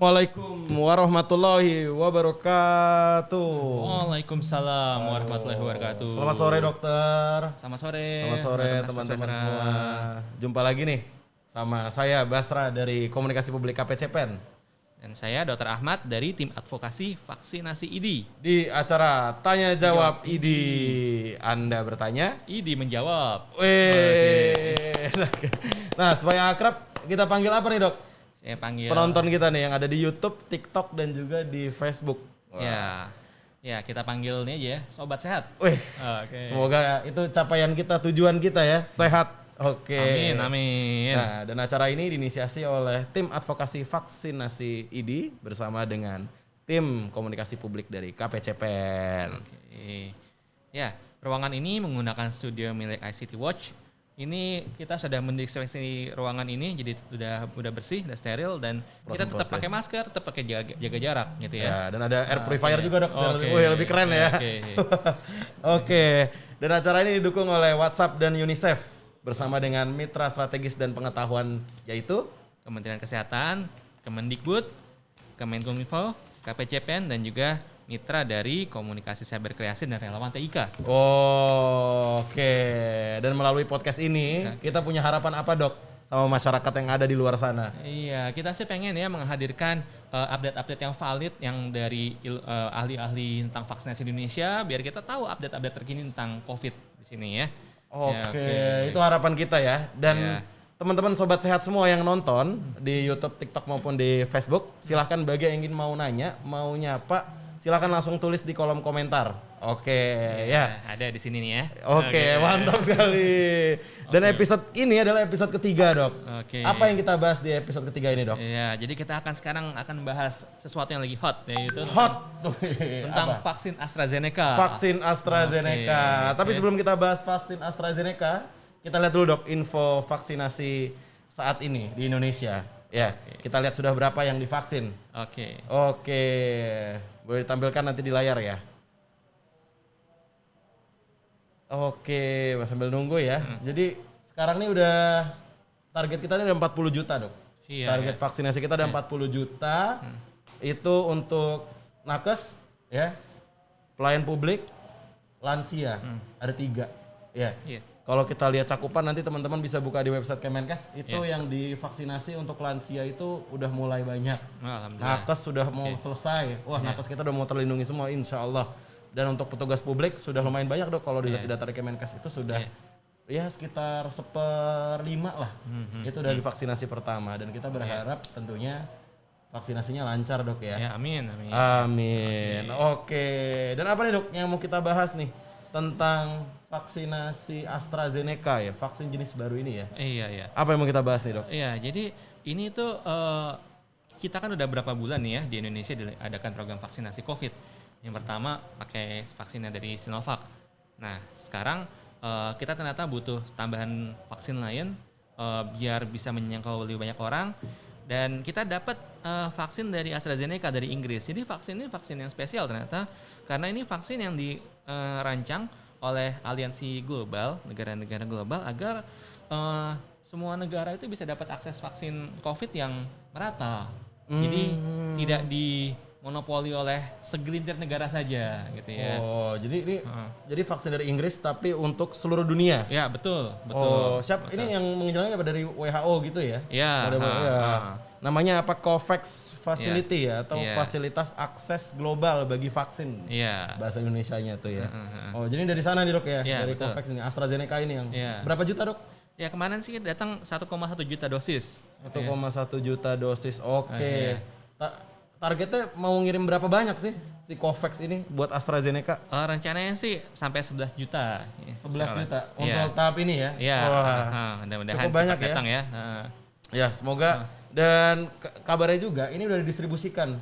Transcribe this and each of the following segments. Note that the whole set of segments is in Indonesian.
Assalamualaikum warahmatullahi wabarakatuh. Waalaikumsalam warahmatullahi wabarakatuh. Selamat sore dokter. Selamat sore. Selamat sore teman-teman semua. Jumpa lagi nih sama saya Basra dari Komunikasi Publik KPCPEN. Dan saya Dr. Ahmad dari tim advokasi vaksinasi IDI. Di acara Tanya Jawab IDI, Anda bertanya, IDI menjawab. Weh. Nah, supaya akrab kita panggil apa nih dok? Saya panggil Penonton kita nih yang ada di YouTube, TikTok dan juga di Facebook. Ya kita panggil ini aja ya, Sobat Sehat. Wih, Oke. semoga itu capaian kita, tujuan kita ya, sehat. Oke. Amin. Nah, dan acara ini diinisiasi oleh tim advokasi vaksinasi IDI bersama dengan tim komunikasi publik dari KPCPEN. Oke. Ya, ruangan ini menggunakan studio milik ICT Watch. Ini kita sudah mendesinfeksi ruangan ini, jadi udah bersih, udah steril, dan kita tetap pakai masker, tetap pakai jaga jarak gitu ya. Ya, dan ada air purifier juga dok. Oke. Wih, lebih keren ya. Oke. Oke. Dan acara ini didukung oleh WhatsApp dan UNICEF bersama dengan mitra strategis dan pengetahuan yaitu Kementerian Kesehatan, Kemendikbud, Kemenkominfo, KPCPEN, dan juga mitra dari Komunikasi Cyber Kreasi dan Relawan TIK. Oke. Dan melalui podcast ini kita punya harapan apa dok sama masyarakat yang ada di luar sana? Iya, kita sih pengen ya menghadirkan update-update yang valid yang dari ahli-ahli tentang vaksinasi di Indonesia, biar kita tahu update-update terkini tentang COVID di sini ya. Oke, itu harapan kita ya. Dan teman-teman sobat sehat semua yang nonton di YouTube, TikTok maupun di Facebook, silahkan bagi yang ingin mau nanya, mau nyapa, silahkan langsung tulis di kolom komentar. Oke, ya. Ada di sini nih ya. Oke, mantap sekali. Dan episode ini adalah episode ketiga dok. Oke. Apa yang kita bahas di episode ketiga ini dok? Iya, jadi kita sekarang akan membahas sesuatu yang lagi hot, yaitu tentang Apa? vaksin AstraZeneca. Vaksin AstraZeneca. Oke. Tapi sebelum kita bahas vaksin AstraZeneca, kita lihat dulu dok info vaksinasi saat ini di Indonesia. Ya, kita lihat sudah berapa yang divaksin. Oke, boleh ditampilkan nanti di layar ya. Oke, sambil nunggu ya. Jadi sekarang ini udah target kita ini udah 40 juta dok. Iya, Target vaksinasi kita ada 40 juta. Itu untuk nakes, ya, pelayan publik, lansia. Ada 3. Ya. Iya. Kalau kita lihat cakupan nanti teman-teman bisa buka di website Kemenkes. Itu yang divaksinasi untuk lansia itu udah mulai banyak. Alhamdulillah. Nakes sudah mau selesai. Wah, nakes kita udah mau terlindungi semua insya Allah. Dan untuk petugas publik sudah lumayan banyak dok. Kalau dilihat di data dari Kemenkes itu sudah ya sekitar 1/5 lah. Itu dari vaksinasi pertama. Dan kita berharap tentunya vaksinasinya lancar dok ya. Ya, amin. Amin. Oke. Dan apa nih dok yang mau kita bahas nih tentang vaksinasi AstraZeneca ya, vaksin jenis baru ini ya. Iya. Apa yang mau kita bahas nih dok? Iya, jadi ini tuh kita kan udah berapa bulan nih ya di Indonesia diadakan program vaksinasi COVID. Yang pertama pakai vaksinnya dari Sinovac. Nah sekarang kita ternyata butuh tambahan vaksin lain biar bisa menjangkau lebih banyak orang. Dan kita dapat vaksin dari AstraZeneca dari Inggris. Jadi vaksin ini vaksin yang spesial ternyata karena ini vaksin yang dirancang oleh aliansi global, negara-negara global agar semua negara itu bisa dapat akses vaksin COVID yang merata. Jadi tidak dimonopoli oleh segelintir negara saja gitu ya. Oh, jadi ini jadi vaksin dari Inggris tapi untuk seluruh dunia. Ya, betul. Oh, ini yang mengejalanya apa dari WHO gitu ya? Ya. Namanya apa? COVAX Facility ya atau fasilitas akses global bagi vaksin. Iya. Bahasa Indonesianya tuh ya. Oh, jadi dari sana nih dok ya, dari betul. COVAX ini AstraZeneca ini yang berapa juta dok? Ya, kemarin sih datang 1,1 juta dosis. 1,1 juta dosis. Oke. Targetnya mau ngirim berapa banyak sih si COVAX ini buat AstraZeneca? Rencananya sih sampai 11 juta. 11 juta untuk tahap ini ya? Iya. Mudah-mudahan cukup banyak datang ya. Ya, semoga. Dan kabarnya juga ini udah didistribusikan.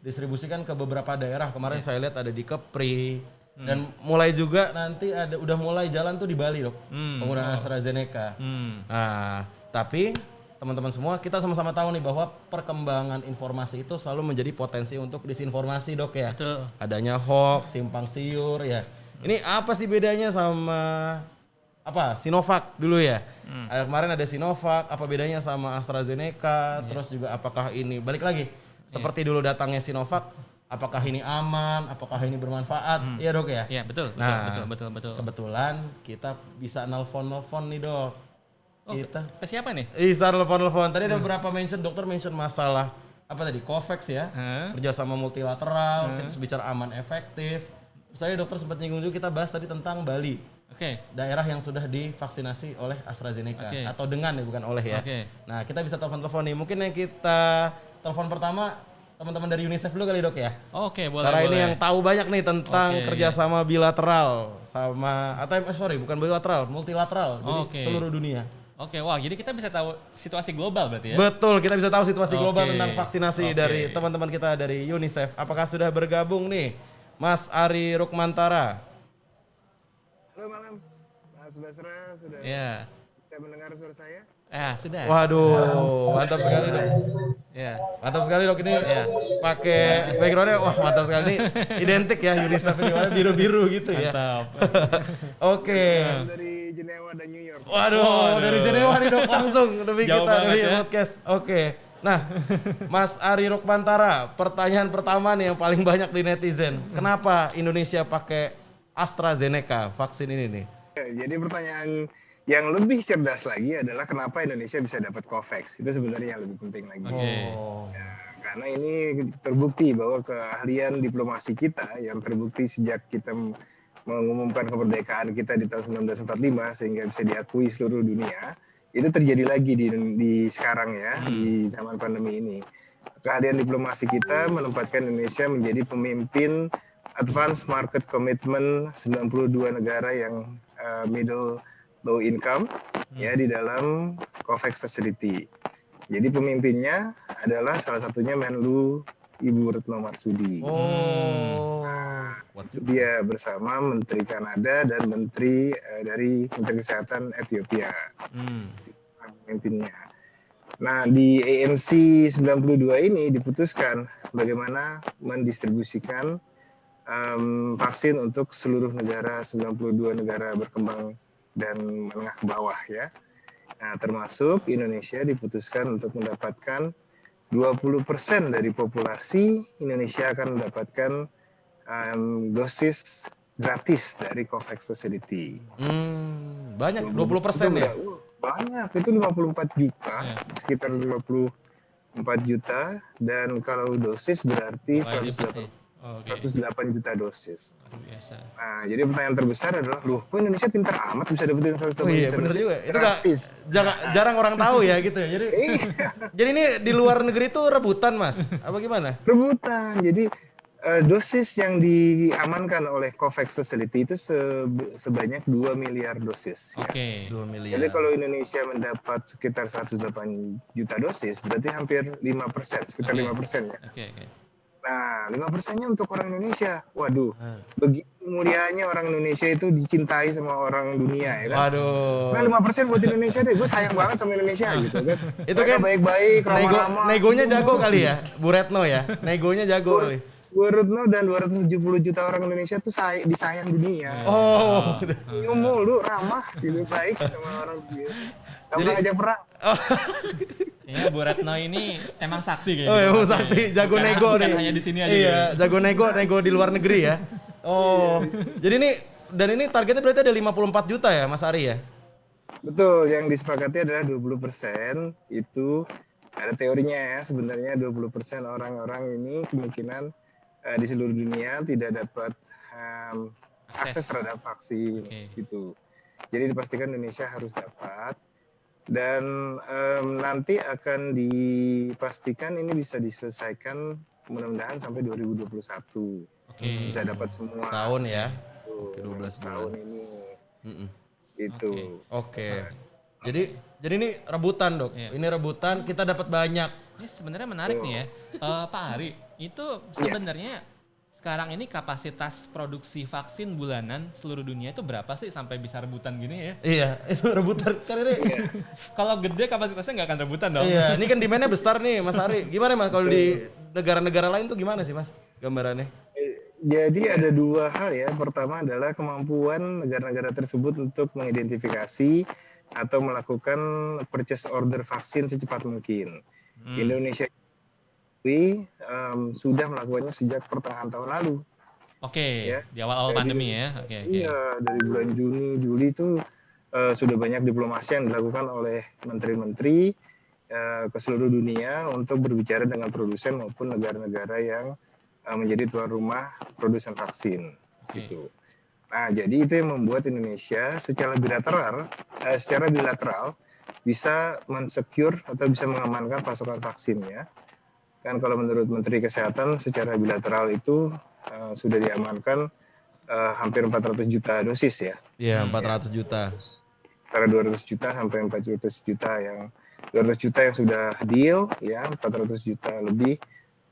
Distribusikan ke beberapa daerah. Kemarin saya lihat ada di Kepri. Dan mulai juga nanti udah mulai jalan tuh di Bali dok. Penggunaan AstraZeneca. Nah, tapi teman-teman semua kita sama-sama tahu nih bahwa perkembangan informasi itu selalu menjadi potensi untuk disinformasi dok ya. Betul. Adanya hoax, simpang siur ya. Ini apa sih bedanya sama Sinovac dulu ya? Kemarin ada Sinovac, apa bedanya sama AstraZeneca? Terus juga apakah ini balik lagi seperti dulu datangnya Sinovac, apakah ini aman, apakah ini bermanfaat? Iya dok ya? Iya betul, Nah, betul. kebetulan kita bisa nelpon nih dok. Oh, Kita ke siapa nih? bisa nelpon. Tadi ada beberapa dokter mention masalah apa tadi? COVAX ya, kerjasama multilateral, kita bicara aman efektif. Saya dokter sempat nyinggung juga, kita bahas tadi tentang Bali. Daerah yang sudah divaksinasi oleh AstraZeneca atau dengan ya, bukan oleh ya. Nah, kita bisa telepon nih. Mungkin yang kita telepon pertama teman-teman dari UNICEF dulu kali dok ya. Boleh. Karena ini yang tahu banyak nih tentang kerjasama bilateral sama atau bukan bilateral, multilateral, jadi seluruh dunia. Wah jadi kita bisa tahu situasi global berarti ya? Betul, kita bisa tahu situasi global tentang vaksinasi dari teman-teman kita dari UNICEF. Apakah sudah bergabung nih, Mas Ari Rukmantara? Halo malam, Mas Basra sudah bisa mendengar suara saya? Sudah. Waduh, mantap sekali dok. Mantap sekali dok ini pakai backgroundnya, wah mantap sekali ini identik ya UNICEF ini warna biru-biru gitu ya. Mantap. Dari Jenewa dan New York. Waduh, dari Jenewa nih dok langsung demi Jauh kita demi ya. podcast. Nah, Mas Ari Rukmantara, pertanyaan pertama nih yang paling banyak di netizen, kenapa Indonesia pakai AstraZeneca vaksin ini nih? Jadi pertanyaan yang lebih cerdas lagi adalah kenapa Indonesia bisa dapat COVAX. Itu sebenarnya yang lebih penting lagi. Karena ini terbukti bahwa keahlian diplomasi kita yang terbukti sejak kita mengumumkan kemerdekaan kita di tahun 1945 sehingga bisa diakui seluruh dunia, itu terjadi lagi di sekarang ya, di zaman pandemi ini. Keahlian diplomasi kita menempatkan Indonesia menjadi pemimpin Advanced Market Commitment 92 negara yang middle low income ya di dalam COVAX Facility. Jadi pemimpinnya adalah salah satunya Menlu Ibu Retno Marsudi. Dia bersama Menteri Kanada dan Menteri dari Menteri Kesehatan Ethiopia. Pemimpinnya. Nah, di AMC 92 ini diputuskan bagaimana mendistribusikan vaksin untuk seluruh negara, 92 negara berkembang dan menengah ke bawah ya. Nah, termasuk Indonesia diputuskan untuk mendapatkan 20% dari populasi Indonesia akan mendapatkan dosis gratis dari COVAX Facility. Banyak 20% ya? Banyak, itu 54 juta, sekitar 54 juta, dan kalau dosis berarti 108 juta dosis. Nah, jadi pertanyaan terbesar adalah, kok Indonesia pintar amat bisa dapetin 108 juta? Iya, bener juga. Itu jarang orang tahu ya gitu ya. Jadi ini di luar negeri itu rebutan, Mas? Apa gimana? Rebutan. Jadi dosis yang diamankan oleh COVAX Facility itu sebanyak 2 miliar dosis. 2 miliar. Jadi kalau Indonesia mendapat sekitar 108 juta dosis, berarti hampir 5%, sekitar 5% ya. Nah, 5%-nya untuk orang Indonesia. Waduh, begitu mulianya orang Indonesia itu dicintai sama orang dunia ya kan. Waduh. Nah, 5% buat Indonesia deh. Gue sayang banget sama Indonesia gitu kan. Itu kan baik-baik, ramah-ramah. Negonya jago kali ya, Bu Retno ya. Negonya jago kali. Bu Retno dan 270 juta orang Indonesia tuh disayang dunia. Mulu, ramah gitu, baik sama orang dunia. Gak pernah ngajak perang. Ya, Bu Retno ini emang sakti kayaknya. Bu sakti, jago nego nih. Hanya di sini aja. Iya, jago nego di luar negeri ya. Jadi ini targetnya berarti ada 54 juta ya, Mas Ari ya? Betul, yang disepakati adalah 20%. Itu ada teorinya ya, sebenarnya 20% orang-orang ini kemungkinan di seluruh dunia tidak dapat akses terhadap vaksin gitu. Jadi dipastikan Indonesia harus dapat. Dan nanti akan dipastikan ini bisa diselesaikan mudah-mudahan sampai 2021. Bisa dapat semua. Tahun ya. 12 tahun ini. Itu. Jadi ini rebutan, Dok. Ini rebutan, kita dapat banyak. Ini sebenarnya menarik nih ya. Pak Ari, itu sebenarnya sekarang ini kapasitas produksi vaksin bulanan seluruh dunia itu berapa sih sampai bisa rebutan gini ya? Iya, itu rebutan. Karena kalau gede kapasitasnya nggak akan rebutan dong. Iya, ini kan demand-nya besar nih Mas Ari. Gimana Mas kalau di negara-negara lain tuh gimana sih Mas gambarannya? Jadi ada dua hal ya. Pertama adalah kemampuan negara-negara tersebut untuk mengidentifikasi atau melakukan purchase order vaksin secepat mungkin. Indonesia sudah melakukannya sejak pertengahan tahun lalu. Oke, Ya. di awal-awal pandemi ya. Oke. Iya, dari bulan Juni, Juli itu sudah banyak diplomasi yang dilakukan oleh menteri-menteri ke seluruh dunia untuk berbicara dengan produsen maupun negara-negara yang menjadi tuan rumah produsen vaksin. Gitu. Nah, jadi itu yang membuat Indonesia secara bilateral bisa mensecure atau bisa mengamankan pasokan vaksinnya. Kan kalau menurut Menteri Kesehatan secara bilateral itu sudah diamankan hampir 400 juta dosis ya. Iya, 400 juta. Antara 200 juta sampai 400 juta yang 200 juta yang sudah deal ya, 400 juta lebih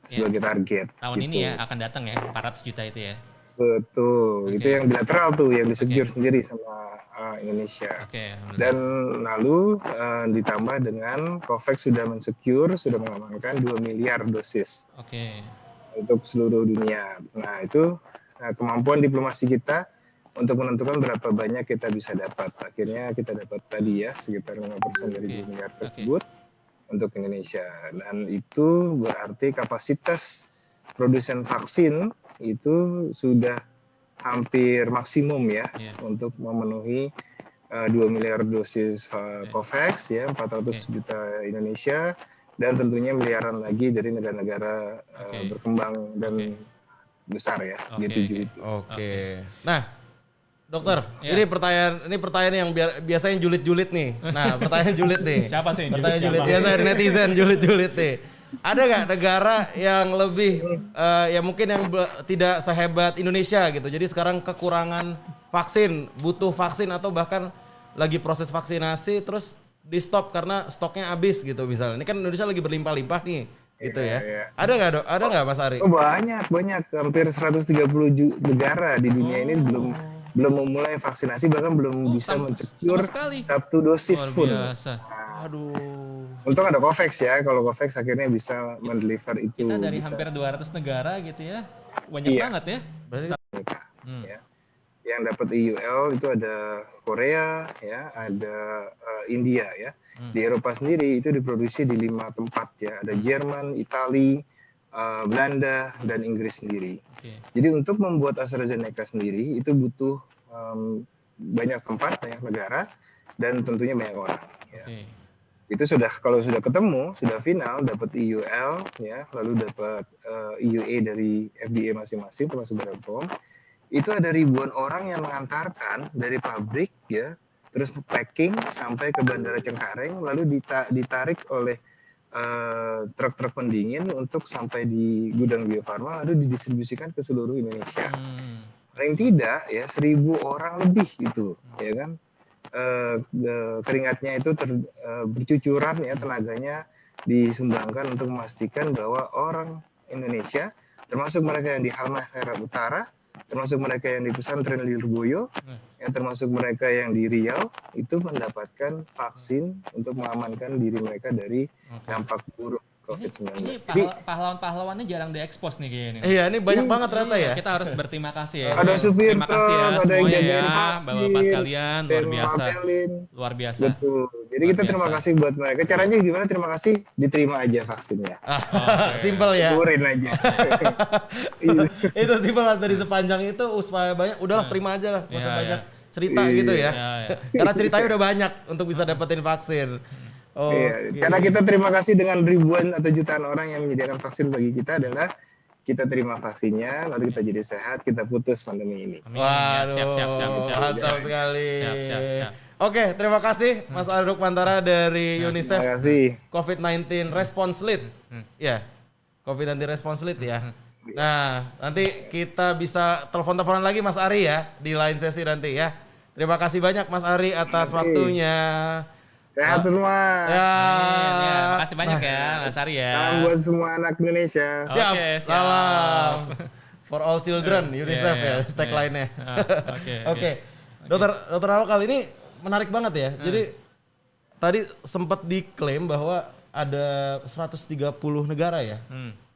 sebagai target. Tahun gitu. ini ya akan datang ya 400 juta itu ya. Betul, itu yang bilateral tuh yang disecure sendiri sama Indonesia. Dan lalu ditambah dengan COVAX sudah mensecure, sudah mengamankan 2 miliar dosis untuk seluruh dunia. Nah itu kemampuan diplomasi kita untuk menentukan berapa banyak kita bisa dapat. Akhirnya kita dapat tadi ya sekitar 5% dari 2 miliar tersebut untuk Indonesia. Dan itu berarti kapasitas produsen vaksin itu sudah hampir maksimum ya untuk memenuhi 2 miliar dosis COVAX ya, 400 juta Indonesia dan tentunya miliaran lagi dari negara-negara berkembang dan besar ya G7 itu. Nah, dokter, ini pertanyaan yang biasanya julid-julid nih. Nah, pertanyaan julid nih. Siapa sih yang pertanyaan julid? Biasa netizen julid-julid nih. Ada nggak negara yang lebih ya mungkin yang tidak sehebat Indonesia gitu. Jadi sekarang kekurangan vaksin, butuh vaksin atau bahkan lagi proses vaksinasi terus di stop karena stoknya habis gitu misalnya. Ini kan Indonesia lagi berlimpah-limpah nih gitu ya. Ada nggak dok? Ada nggak Mas Ari? Oh, banyak. Hampir 130 negara di dunia ini belum memulai vaksinasi, bahkan belum bisa mencecure 1 dosis pun. Aduh. Untung ada COVAX ya, kalau COVAX akhirnya bisa mendeliver itu. Kita dari hampir 200 negara gitu ya, banyak banget ya. Ya. Yang dapat EUL itu ada Korea, ya, ada India ya. Di Eropa sendiri itu diproduksi di 5 tempat ya, ada Jerman, Italia, Belanda dan Inggris sendiri. Jadi untuk membuat AstraZeneca sendiri itu butuh banyak tempat, banyak negara dan tentunya banyak orang. Ya. Itu kalau sudah ketemu, sudah final, dapat EUL, ya, lalu dapat EUA dari FDA masing-masing termasuk Badan POM. Itu ada ribuan orang yang mengantarkan dari pabrik, ya, terus packing sampai ke Bandara Cengkareng, lalu ditarik oleh truk-truk pendingin untuk sampai di gudang Bio Farma, lalu didistribusikan ke seluruh Indonesia. Paling tidak ya 1.000 orang lebih itu, ya kan? Keringatnya itu bercucuran ya, tenaganya disumbangkan untuk memastikan bahwa orang Indonesia termasuk mereka yang di Halmahera Utara, termasuk mereka yang di pesantren Lirboyo, yang termasuk mereka yang di Riau itu mendapatkan vaksin untuk mengamankan diri mereka dari dampak buruk COVID-19. Ini pahlawan-pahlawannya jarang diekspos nih kayaknya. Iya, ini banyak banget ternyata ya. Kita harus berterima kasih ya. Ada supir terima kasih ya ada semuanya yang ya, vaksin, Bapak-bapak sekalian, luar biasa. Luar biasa. Betul. Jadi kita terima kasih buat mereka. Caranya gimana? Terima kasih, diterima aja vaksinnya. Simple ya. Syukurin aja. Itu simple Mas, dari sepanjang itu supaya banyak, udahlah terima aja lah, nggak usah banyak cerita gitu ya. Karena ceritanya udah banyak untuk bisa dapetin vaksin. Karena kita terima kasih dengan ribuan atau jutaan orang yang menyediakan vaksin bagi kita adalah kita terima vaksinnya, lalu kita jadi sehat, kita putus pandemi ini. Waduh, mantap sekali. Siap. Oke, terima kasih Mas Ari Rukmantara dari UNICEF COVID-19 Response Lead. Ya, COVID-19 Response Lead ya. Nah, nanti kita bisa telepon-teleponan lagi Mas Ari ya, di lain sesi nanti ya. Terima kasih banyak Mas Ari atas waktunya. Sehat semua. Ya, makasih banyak ya Mas Ari ya. Salam buat semua anak Indonesia. Siap. Salam. For all children, UNICEF ya tagline-nya. Oke. Dokter Awal kali ini menarik banget ya. Jadi tadi sempat diklaim bahwa ada 130 negara ya.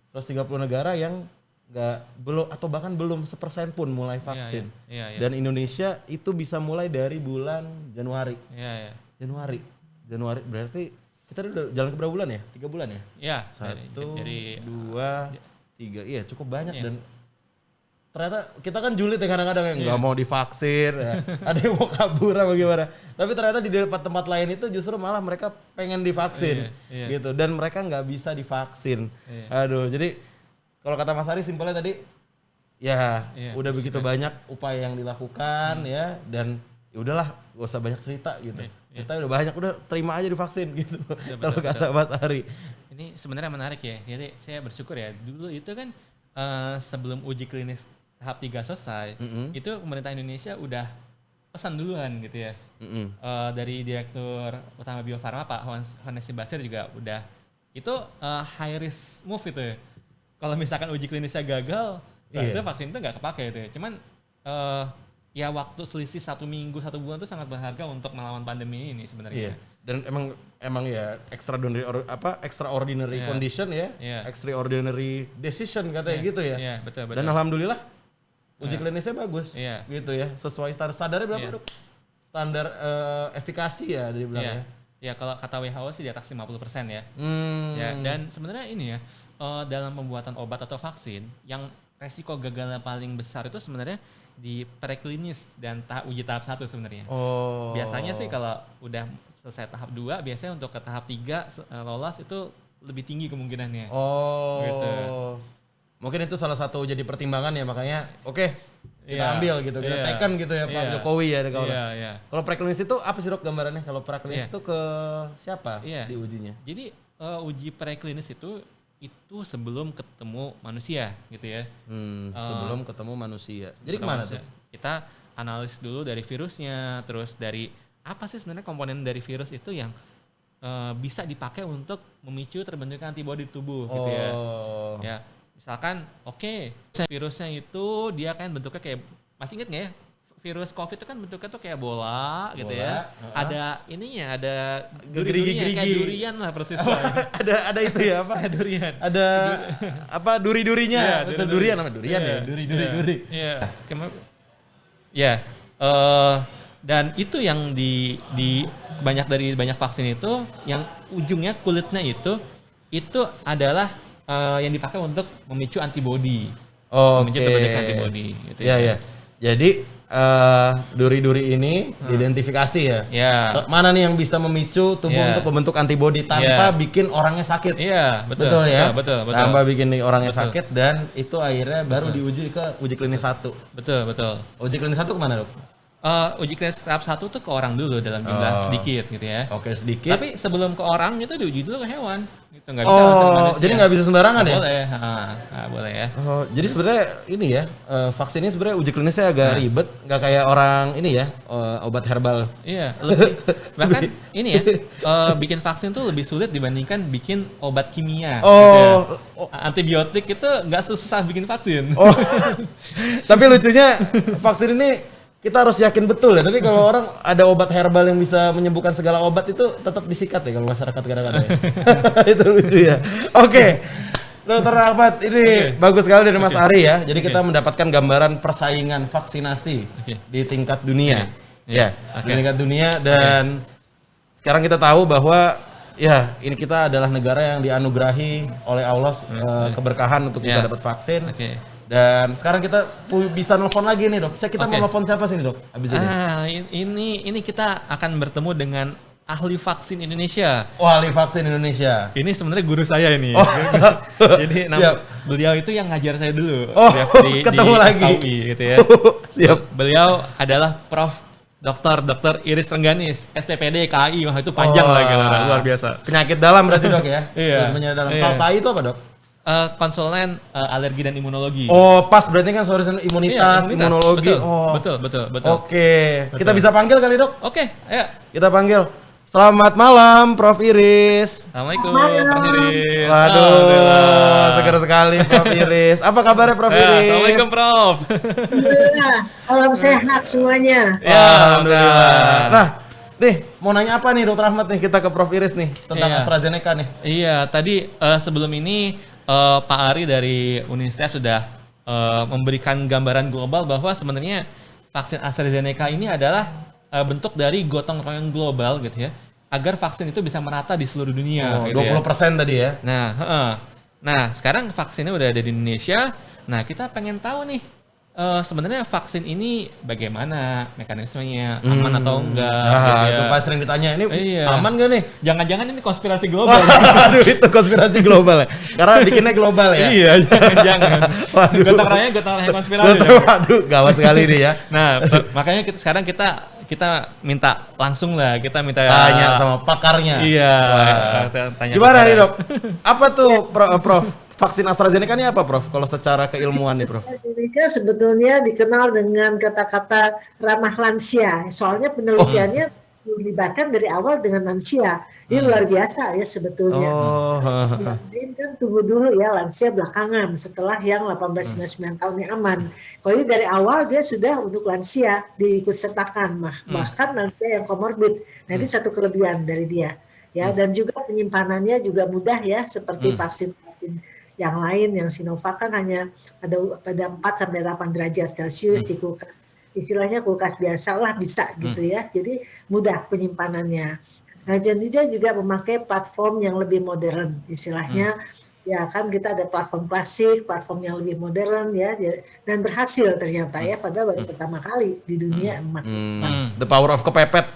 130 negara yang belum atau bahkan belum 1% pun mulai vaksin. Dan Indonesia itu bisa mulai dari bulan Januari. Januari berarti kita udah jalan ke berapa bulan ya? 3 bulan ya? Iya. 1, 2, 2, 3, iya cukup banyak dan ternyata kita kan julid ya kadang-kadang yang nggak mau divaksin, ya. Ada yang mau kabur apa gimana. Tapi ternyata di tempat lain itu justru malah mereka pengen divaksin, gitu. Dan mereka nggak bisa divaksin. Aduh, jadi kalau kata Mas Ari simpelnya tadi, udah begitu banyak upaya yang dilakukan ya, dan ya udahlah, gak usah banyak cerita gitu. Cerita udah banyak, udah terima aja divaksin gitu. Kalau kata Mas Ari. Ini sebenarnya menarik ya. Jadi saya bersyukur ya. Dulu itu kan sebelum uji klinis tahap 3 selesai, itu pemerintah Indonesia udah pesan duluan gitu ya. Dari Direktur Utama Bio Farma Pak Honesti Basir juga udah itu high risk move itu. Kalau misalkan uji klinisnya gagal, itu vaksin itu nggak kepake itu. Cuman ya waktu selisih 1 minggu 1 bulan itu sangat berharga untuk melawan pandemi ini sebenarnya. Dan emang ya extraordinary condition ya, extraordinary decision katanya gitu ya. Betul. Dan alhamdulillah uji klinisnya bagus, gitu ya, sesuai standarnya berapa dok? Standar efikasi ya dari belakang. Ya kalau kata WHO sih di atas 50% ya. Dan sebenarnya ini ya dalam pembuatan obat atau vaksin yang resiko gagalnya paling besar itu sebenarnya di preklinis dan uji tahap 1 sebenarnya. Biasanya sih kalau udah selesai tahap 2, biasanya untuk ke tahap 3 lolos itu lebih tinggi kemungkinannya. Gitu. Mungkin itu salah satu jadi pertimbangan ya, makanya kita ambil gitu, kita tekan gitu ya Pak Jokowi ya. Kalau preklinis itu apa sih dok gambarannya? Kalau preklinis itu ke siapa di ujinya? Jadi uji preklinis itu sebelum ketemu manusia gitu ya. Sebelum ketemu manusia. Jadi kemana tuh? Kita analis dulu dari virusnya, terus dari apa sih sebenarnya komponen dari virus itu yang bisa dipakai untuk memicu terbentuknya antibodi tubuh gitu ya. Ya, misalkan virusnya itu dia kan bentuknya kayak, masih inget nggak ya? Virus COVID itu kan bentuknya tuh kayak bola gitu ya. Ada ininya, ada gerigi-gerigi kayak durian lah persis. Ada itu ya apa? Durian. Ada apa duri-durinya? Betul durian namanya durian ya. Duri. Dan itu yang di banyak vaksin itu yang ujungnya kulitnya itu adalah yang dipakai untuk memicu antibodi. Memicu terbentuknya antibodi gitu ya. Jadi duri-duri ini diidentifikasi ya. Mana nih yang bisa memicu tubuh untuk membentuk antibodi tanpa bikin orangnya sakit. Betul ya. Betul. Tanpa bikin orangnya sakit, dan itu akhirnya baru diuji ke uji klinis 1. Betul. Uji klinis 1 kemana dok? Uji klinis tahap 1 tuh ke orang dulu dalam jumlah sedikit gitu ya. Sedikit. Tapi sebelum ke orang itu diuji dulu ke hewan. Gitu, nggak bisa langsung manusia. Jadi nggak bisa sembarangan ya? Boleh, boleh ya. Jadi sebenarnya ini ya, vaksin ini sebenarnya uji klinisnya agak ribet, nggak kayak orang ini ya, obat herbal. Iya, bahkan ini ya, bikin vaksin tuh lebih sulit dibandingkan bikin obat kimia. Gitu ya. Antibiotik itu nggak susah bikin vaksin. Tapi lucunya vaksin ini kita harus yakin betul ya, tapi kalau orang ada obat herbal yang bisa menyembuhkan segala obat itu tetap disikat ya kalau masyarakat kadang-kadang ya. Itu lucu ya. Dokter Ahmad, ini bagus sekali dari Mas Ari ya. Jadi kita mendapatkan gambaran persaingan vaksinasi di tingkat dunia. Di tingkat dunia, dan sekarang kita tahu bahwa ya ini kita adalah negara yang dianugerahi oleh Allah keberkahan untuk bisa dapat vaksin. Dan sekarang kita bisa nelfon lagi nih dok. Kita mau nelfon siapa sih nih dok? Abis ini. Ini kita akan bertemu dengan ahli vaksin Indonesia. Ahli vaksin Indonesia. Ini sebenarnya guru saya ini. Jadi beliau itu yang ngajar saya dulu. Ketemu lagi. FKUI, gitu ya. Siap. Beliau adalah Prof. Dr. Iris Rengganis, SPPD KAI. Wah itu panjang lagi, luar biasa. Penyakit dalam berarti dok ya? Iya. Penyakit dalam. Kalau KAI itu apa dok? Konsulen alergi dan imunologi. Pas berarti kan imunitas, imunologi. Betul. Kita bisa panggil kali dok? Ayo. Kita panggil. Selamat malam Prof Iris. Assalamualaikum Prof Iris. Waduh, segar sekali Prof Iris. Apa kabarnya Prof Iris? Assalamualaikum Prof. Alhamdulillah, salam sehat semuanya. Alhamdulillah. Nah, nih mau nanya apa nih Dokter Ahmad nih, kita ke Prof Iris nih tentang AstraZeneca nih. Iya, tadi sebelum ini Pak Ari dari UNICEF sudah memberikan gambaran global bahwa sebenarnya vaksin AstraZeneca ini adalah bentuk dari gotong royong global gitu ya, agar vaksin itu bisa merata di seluruh dunia. 20% tadi ya. Nah, Nah, sekarang vaksinnya udah ada di Indonesia. Nah, kita pengen tahu nih, sebenarnya vaksin ini bagaimana mekanismenya, aman atau enggak? Gitu ya. Itu pas sering ditanya, ini Iya. aman gak nih? Jangan-jangan ini konspirasi global. Aduh, itu konspirasi global ya. Karena bikinnya global ya. Iya, jangan-jangan. Waduh. Gotong royong konspirasi. Waduh, gawat sekali nih ya. Nah, makanya sekarang kita minta langsung lah, kita minta Tanya sama pakarnya. Iya. Tanya Gimana pakarnya. nih Dok? Apa tuh Prof? Vaksin AstraZeneca ini apa Prof? Kalau secara keilmuan nih Prof? AstraZeneca sebetulnya dikenal dengan kata-kata ramah lansia. Soalnya penelitiannya dilibatkan dari awal dengan lansia. Ini luar biasa ya sebetulnya. Ini kan tunggu dulu ya lansia belakangan setelah yang 18-99 tahun yang aman. Kalau ini dari awal dia sudah untuk lansia diikut sertakan, bahkan lansia yang komorbid. Nah ini satu kelebihan dari dia. Ya, dan juga penyimpanannya juga mudah ya, seperti vaksin-vaksin yang lain yang Sinovac kan hanya pada 4 sampai 8 derajat Celcius di kulkas. Istilahnya kulkas biasa lah bisa gitu ya. Jadi mudah penyimpanannya. Nah, jadi dia juga memakai platform yang lebih modern. Istilahnya ya kan kita ada platform klasik, platform yang lebih modern ya, dan berhasil ternyata ya pada baru pertama kali di dunia. The power of kepepet.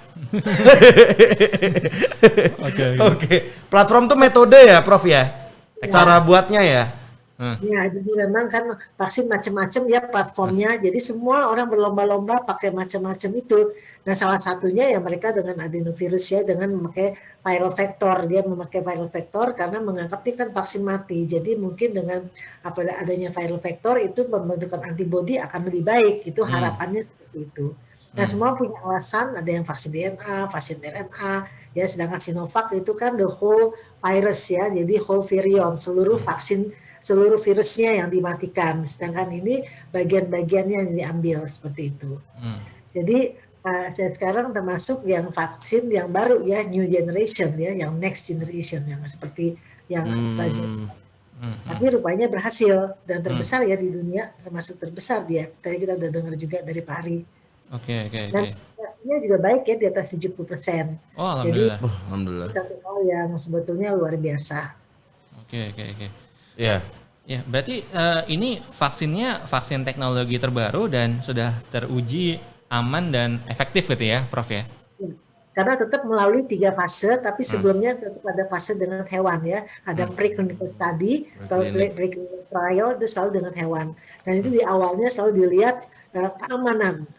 Oke. Platform tuh metode ya Prof ya? Cara buatnya ya? Ya, jadi memang kan vaksin macam-macam ya platformnya. Jadi semua orang berlomba-lomba pakai macam-macam itu. Nah, salah satunya ya mereka dengan adenovirus ya, dengan memakai viral vector. Dia memakai viral vector karena menganggap ini kan vaksin mati. Jadi mungkin dengan adanya viral vector itu pembentukan antibodi akan lebih baik. Itu harapannya seperti itu. Nah, semua punya alasan. Ada yang vaksin DNA, vaksin RNA. Ya, sedangkan Sinovac itu kan the whole virus ya. Jadi whole virion, seluruh vaksin, seluruh virusnya yang dimatikan, sedangkan ini bagian-bagiannya yang diambil seperti itu. Jadi sekarang termasuk yang vaksin yang baru ya, new generation ya, yang next generation yang seperti yang AstraZeneca. Tapi rupanya berhasil dan terbesar ya di dunia, termasuk terbesar dia. Tadi kita udah dengar juga dari Pak Ari. Oke. Dan hasilnya juga baik ya, di atas 70%. Oh, alhamdulillah. Jadi Alhamdulillah. satu hal yang sebetulnya luar biasa. Oke. Iya. Ya, berarti ini vaksinnya vaksin teknologi terbaru dan sudah teruji aman dan efektif gitu ya, Prof ya? Karena tetap melalui 3 fase, tapi sebelumnya tetap ada fase dengan hewan ya. Ada preclinical study, atau preclinical trial itu selalu dengan hewan. Dan itu di awalnya selalu dilihat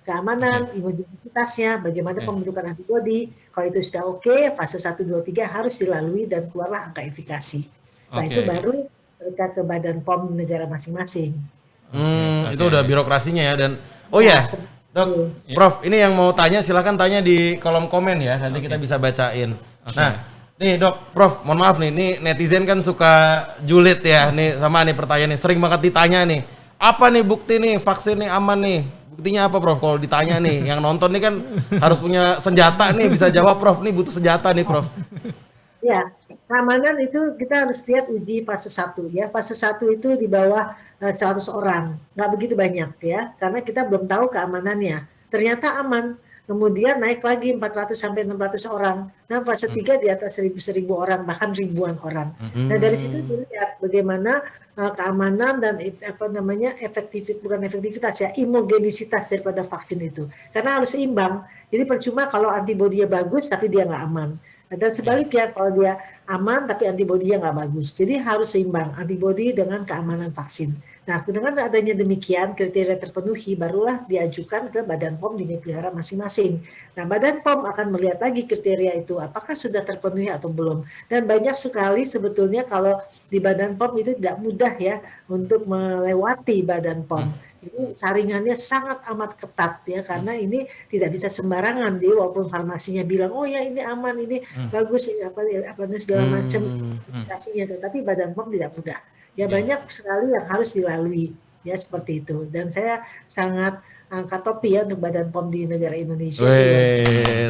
keamanan, imunogenisitasnya, bagaimana pembentukan antibodi. Kalau itu sudah oke, fase 1, 2, 3 harus dilalui dan keluarlah angka efikasi. Nah itu baru mereka ke Badan POM negara masing-masing. Itu udah birokrasinya ya. Dan Dok, Prof, ini yang mau tanya silahkan tanya di kolom komen ya, nanti kita bisa bacain. Nah, nih Dok, Prof, mohon maaf nih netizen kan suka julid ya, nih sama nih pertanyaan nih, sering banget ditanya nih, apa nih bukti nih vaksin nih aman nih? Buktinya apa Prof? Kalau ditanya nih, yang nonton nih kan harus punya senjata nih, bisa jawab Prof, nih butuh senjata nih Prof. Ya, keamanan itu kita harus lihat uji fase 1 ya. Fase 1 itu di bawah 100 orang, nggak begitu banyak ya, karena kita belum tahu keamanannya. Ternyata aman, kemudian naik lagi 400 sampai 600 orang. Nah, fase 3 di atas 1000 orang, bahkan ribuan orang. Nah, dari situ dilihat bagaimana keamanan dan efektivitas ya, imunogenisitas daripada vaksin itu. Karena harus seimbang. Jadi percuma kalau antibodinya bagus tapi dia nggak aman. Dan sebaliknya kalau dia aman tapi antibodinya nggak bagus. Jadi harus seimbang antibodi dengan keamanan vaksin. Nah, dengan adanya demikian kriteria terpenuhi barulah diajukan ke Badan POM di negara masing-masing. Nah, Badan POM akan melihat lagi kriteria itu apakah sudah terpenuhi atau belum. Dan banyak sekali sebetulnya kalau di Badan POM itu tidak mudah ya untuk melewati Badan POM. Ini saringannya sangat amat ketat ya, karena ini tidak bisa sembarangan dia, walaupun farmasinya bilang oh ya ini aman, ini bagus, apa segala macam indikasinya, tetapi Badan POM tidak mudah ya, banyak sekali yang harus dilalui ya, seperti itu. Dan saya sangat angkat topi ya untuk Badan POM di negara Indonesia.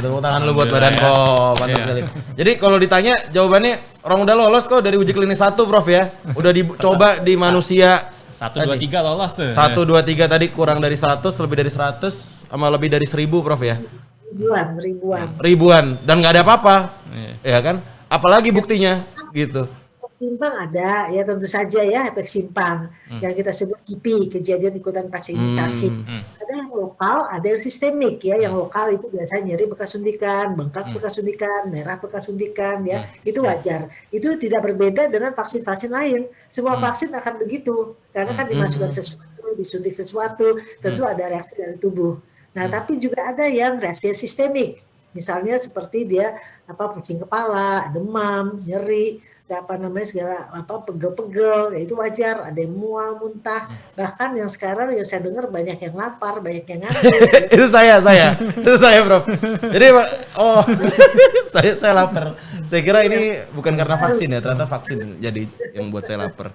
Tepuk tangan lu buat Badan POM, mantap sekali. Jadi kalau ditanya jawabannya orang udah lolos kok dari uji klinis 1 Prof ya, udah dicoba di manusia. 1, 2, 3 lolos tuh. 1, 2, 3 tadi kurang dari 100, lebih dari 100, sama lebih dari 1000 Prof ya? Ribuan. Dan nggak ada apa-apa, ya kan? Apalagi buktinya gitu. Simpang ada, ya tentu saja ya efek simpang yang kita sebut KIPI, kejadian ikutan pasca imunisasi. Ada yang lokal, ada yang sistemik ya. Yang lokal itu biasanya nyeri bekas suntikan, bengkak bekas suntikan, merah bekas suntikan ya. Itu wajar. Itu tidak berbeda dengan vaksin-vaksin lain. Semua vaksin akan begitu karena kan dimasukkan sesuatu, disuntik sesuatu, tentu ada reaksi dari tubuh. Nah, tapi juga ada yang reaksi sistemik. Misalnya seperti dia pusing kepala, demam, nyeri, segala pegel-pegel, ya itu wajar. Ada yang mual, muntah, bahkan yang sekarang yang saya dengar banyak yang lapar, banyak yang ngantuk. Itu saya Prof. Jadi saya lapar. Saya kira ini bukan karena vaksin ya, ternyata vaksin jadi yang buat saya lapar.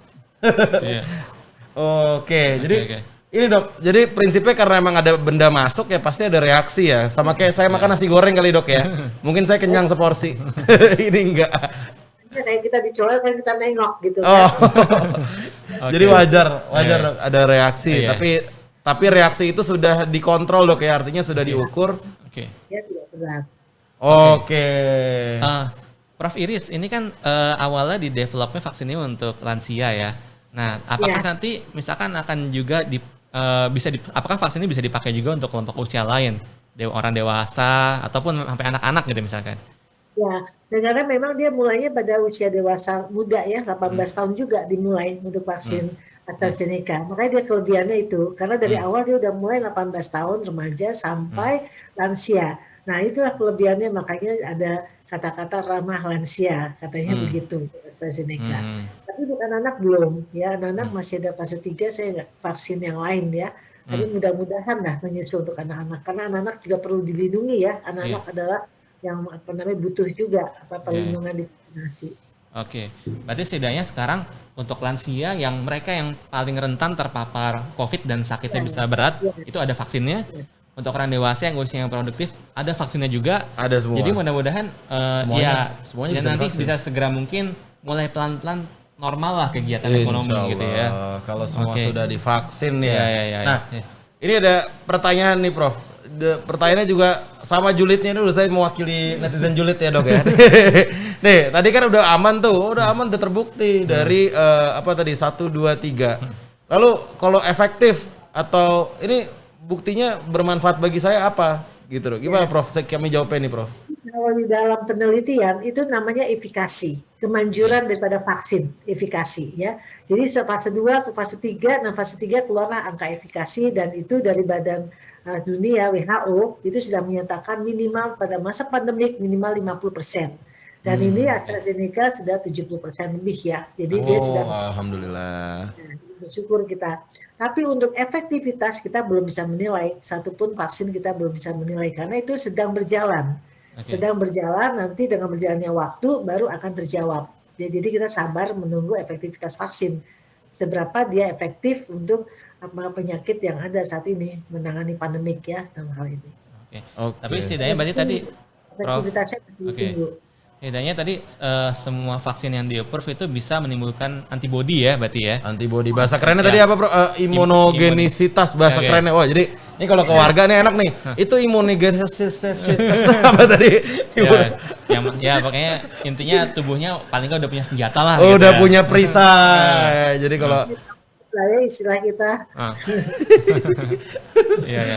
Oke, jadi ini Dok, jadi prinsipnya karena emang ada benda masuk ya pasti ada reaksi ya. Sama kayak saya makan nasi goreng kali Dok ya. Mungkin saya kenyang seporsi. Ini enggak. Kayak kita dicolek, kayak kita nengok gitu kan. Jadi wajar ada reaksi, tapi reaksi itu sudah dikontrol Dok ya, artinya sudah diukur. Ya tidak berat. Oke. Prof Iris, ini kan awalnya di developnya vaksin ini untuk lansia ya. Nah, apakah nanti misalkan akan juga apakah vaksin ini bisa dipakai juga untuk kelompok usia lain, orang dewasa ataupun sampai anak-anak gitu misalkan? Ya, karena memang dia mulainya pada usia dewasa muda ya, 18 tahun juga dimulai untuk vaksin AstraZeneca. Makanya dia kelebihannya itu, karena dari awal dia udah mulai 18 tahun remaja sampai lansia. Nah, itulah kelebihannya, makanya ada kata-kata ramah lansia, katanya begitu AstraZeneca. Tapi untuk anak-anak belum, ya anak-anak masih ada fase 3, saya nggak vaksin yang lain ya. Tapi mudah-mudahan lah menyusul untuk anak-anak, karena anak-anak juga perlu dilindungi ya. Anak-anak adalah yang butuh juga perlindungan di vaksinasi. Oke, berarti setidaknya sekarang untuk lansia yang mereka yang paling rentan terpapar COVID dan sakitnya bisa berat, itu ada vaksinnya. Untuk orang dewasa yang usia yang produktif, ada vaksinnya juga. Ada semua. Jadi mudah-mudahan semuanya nanti bisa segera mungkin mulai pelan-pelan normal lah kegiatan ekonomi gitu ya. Kalau semua sudah divaksin ya. Nah, ini ada pertanyaan nih Prof. Pertanyaannya juga sama julidnya dulu, saya mewakili netizen julid ya Dok ya. Nih, tadi kan udah aman, udah terbukti dari 1, 2, 3. Lalu kalau efektif atau ini buktinya bermanfaat bagi saya apa gitu Dok? Gimana Prof? Kami jawabnya nih Prof. Kalau di dalam penelitian itu namanya efikasi, kemanjuran daripada vaksin, efikasi ya. Jadi fase 2 ke fase 3, nah fase 3 keluarlah angka efikasi dan itu dari Badan Dunia WHO itu sudah menyatakan minimal pada masa pandemik minimal 50%. Dan ini AstraZeneca sudah 70% lebih ya. Jadi dia sudah alhamdulillah. Bersyukur kita. Tapi untuk efektivitas kita belum bisa menilai, satupun vaksin kita belum bisa menilai karena itu sedang berjalan. Sedang berjalan, nanti dengan berjalannya waktu baru akan terjawab. Ya, jadi kita sabar menunggu efektivitas vaksin. Seberapa dia efektif untuk penyakit yang ada saat ini, menangani pandemik ya dalam hal ini. Tapi setidaknya berarti tadi Prof, setidaknya tadi semua vaksin yang di-approve itu bisa menimbulkan antibody ya berarti ya. Antibody, bahasa kerennya tadi apa Bro? Imunogenisitas bahasa kerennya. Wah, jadi ini kalau ke warga nih enak nih. Itu imunogenisitas apa tadi? Ya pokoknya intinya tubuhnya paling nggak udah punya senjata lah. Udah punya perisai. Jadi kalau istilah kita.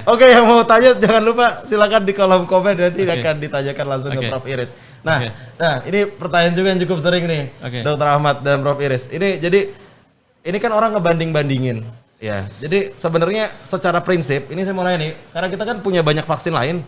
Oke, yang mau tanya jangan lupa silakan di kolom komen, nanti akan ditanyakan langsung ke Prof Iris. Nah, ini pertanyaan juga yang cukup sering nih, Dr. Ahmad dan Prof Iris. Ini kan orang ngebanding-bandingin, ya. Jadi sebenarnya secara prinsip, ini saya mau nanya nih, karena kita kan punya banyak vaksin lain,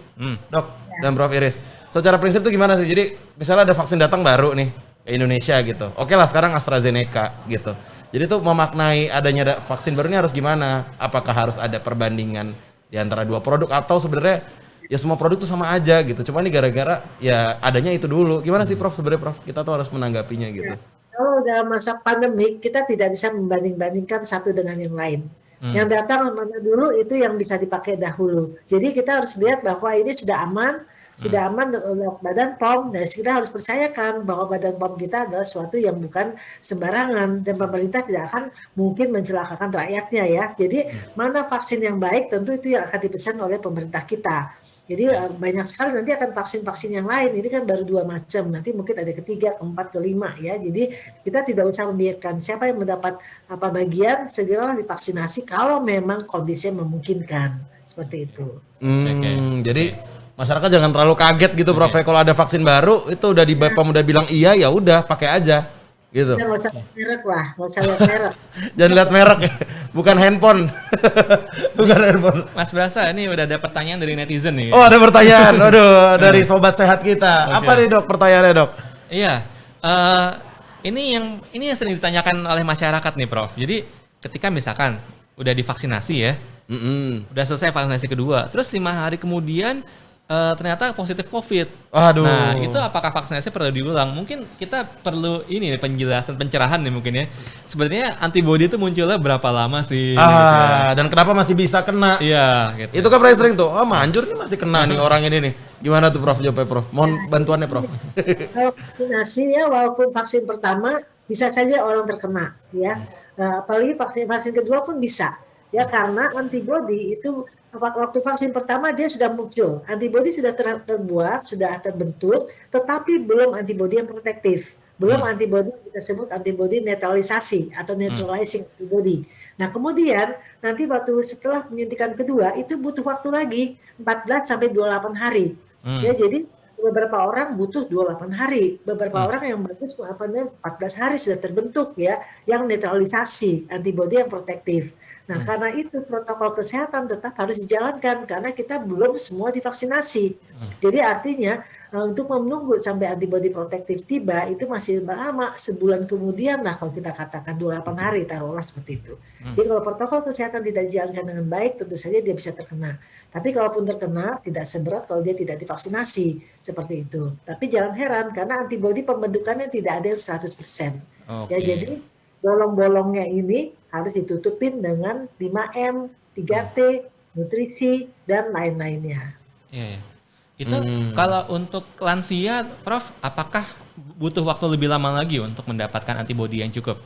Dok dan Prof Iris. Secara prinsip itu gimana sih? Jadi misalnya ada vaksin datang baru nih ke Indonesia gitu. Oke lah, sekarang AstraZeneca gitu. Jadi tuh memaknai adanya vaksin baru ini harus gimana? Apakah harus ada perbandingan di antara dua produk atau sebenarnya ya semua produk tuh sama aja gitu. Cuma ini gara-gara ya adanya itu dulu. Gimana sih Prof sebenarnya Prof? Kita tuh harus menanggapinya gitu. Kalau dalam masa pandemik kita tidak bisa membanding-bandingkan satu dengan yang lain. Yang datang mana dulu itu yang bisa dipakai dahulu. Jadi kita harus lihat bahwa ini sudah aman oleh Badan POM, dan kita harus percayakan bahwa Badan POM kita adalah sesuatu yang bukan sembarangan dan pemerintah tidak akan mungkin mencelakakan rakyatnya ya. Jadi mana vaksin yang baik tentu itu yang akan dipesan oleh pemerintah kita. Jadi banyak sekali nanti akan vaksin-vaksin yang lain. Ini kan baru 2 macam. Nanti mungkin ada ketiga, keempat, kelima ya. Jadi kita tidak usah membiarkan siapa yang mendapat bagian segera divaksinasi kalau memang kondisinya memungkinkan. Seperti itu. Jadi masyarakat jangan terlalu kaget gitu Prof. Kalau ada vaksin baru itu udah di BPOM udah bilang iya ya udah pakai aja. Gitu. Nggak usah lihat merek lah, nggak usah lihat merek. Jangan lihat merek ya, bukan handphone. Bukan handphone. Mas Brasa, ini udah ada pertanyaan dari netizen nih. Oh ada pertanyaan, waduh dari sobat sehat kita. Apa nih dok pertanyaannya dok? Iya, ini yang sering ditanyakan oleh masyarakat nih Prof. Jadi ketika misalkan udah divaksinasi ya, udah selesai vaksinasi kedua, terus 5 hari kemudian ternyata positif COVID. Aduh. Nah, itu apakah vaksinasi perlu diulang? Mungkin kita perlu ini penjelasan, pencerahan nih mungkin ya. Sebenarnya antibodi itu munculnya berapa lama sih? Dan kenapa masih bisa kena? Iya, gitu. Itu kan paling sering tuh. Oh, manjur nih masih kena nih orang ini nih. Gimana tuh Prof? Jawabnya Prof. Mohon bantuannya Prof. Kalau vaksinasi ya, walaupun vaksin pertama bisa saja orang terkena ya. Apalagi vaksin kedua pun bisa. Ya karena antibodi itu waktu vaksin pertama dia sudah muncul, antibodi sudah terbuat, sudah terbentuk, tetapi belum antibodi yang protektif, belum antibodi yang kita sebut antibodi netralisasi atau neutralizing antibody. Nah kemudian nanti waktu setelah penyuntikan kedua itu butuh waktu lagi 14 sampai 28 hari. Ya jadi beberapa orang butuh 28 hari, beberapa orang yang bagus 14 hari sudah terbentuk ya, yang netralisasi antibodi yang protektif. Nah, karena itu protokol kesehatan tetap harus dijalankan karena kita belum semua divaksinasi. Jadi artinya untuk menunggu sampai antibodi protektif tiba itu masih lama, sebulan kemudian lah kalau kita katakan 28 hari taruhlah seperti itu. Jadi kalau protokol kesehatan tidak dijalankan dengan baik tentu saja dia bisa terkena. Tapi kalaupun terkena tidak seberat kalau dia tidak divaksinasi seperti itu. Tapi jangan heran karena antibodi pembentukannya tidak ada yang 100%. Ya jadi bolong-bolongnya ini harus ditutupin dengan 5M, 3T, nutrisi, dan lain-lainnya. Iya. Itu kalau untuk lansia, Prof, apakah butuh waktu lebih lama lagi untuk mendapatkan antibodi yang cukup?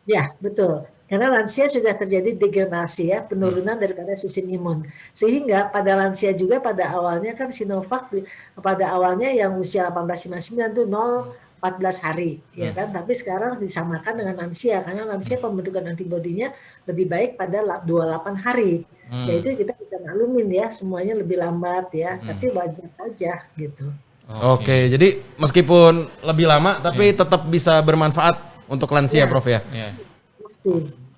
Ya, betul. Karena lansia sudah terjadi degradasi ya, penurunan daripada sistem imun. Sehingga pada lansia juga pada awalnya kan Sinovac pada awalnya yang usia 18-59 itu 14 hari ya kan, tapi sekarang disamakan dengan lansia karena lansia pembentukan antibodinya lebih baik pada 28 hari. Yaitu kita bisa maklumin ya semuanya lebih lambat ya, tapi wajar saja gitu. Oke, jadi meskipun lebih lama tapi tetap bisa bermanfaat untuk lansia Prof ya.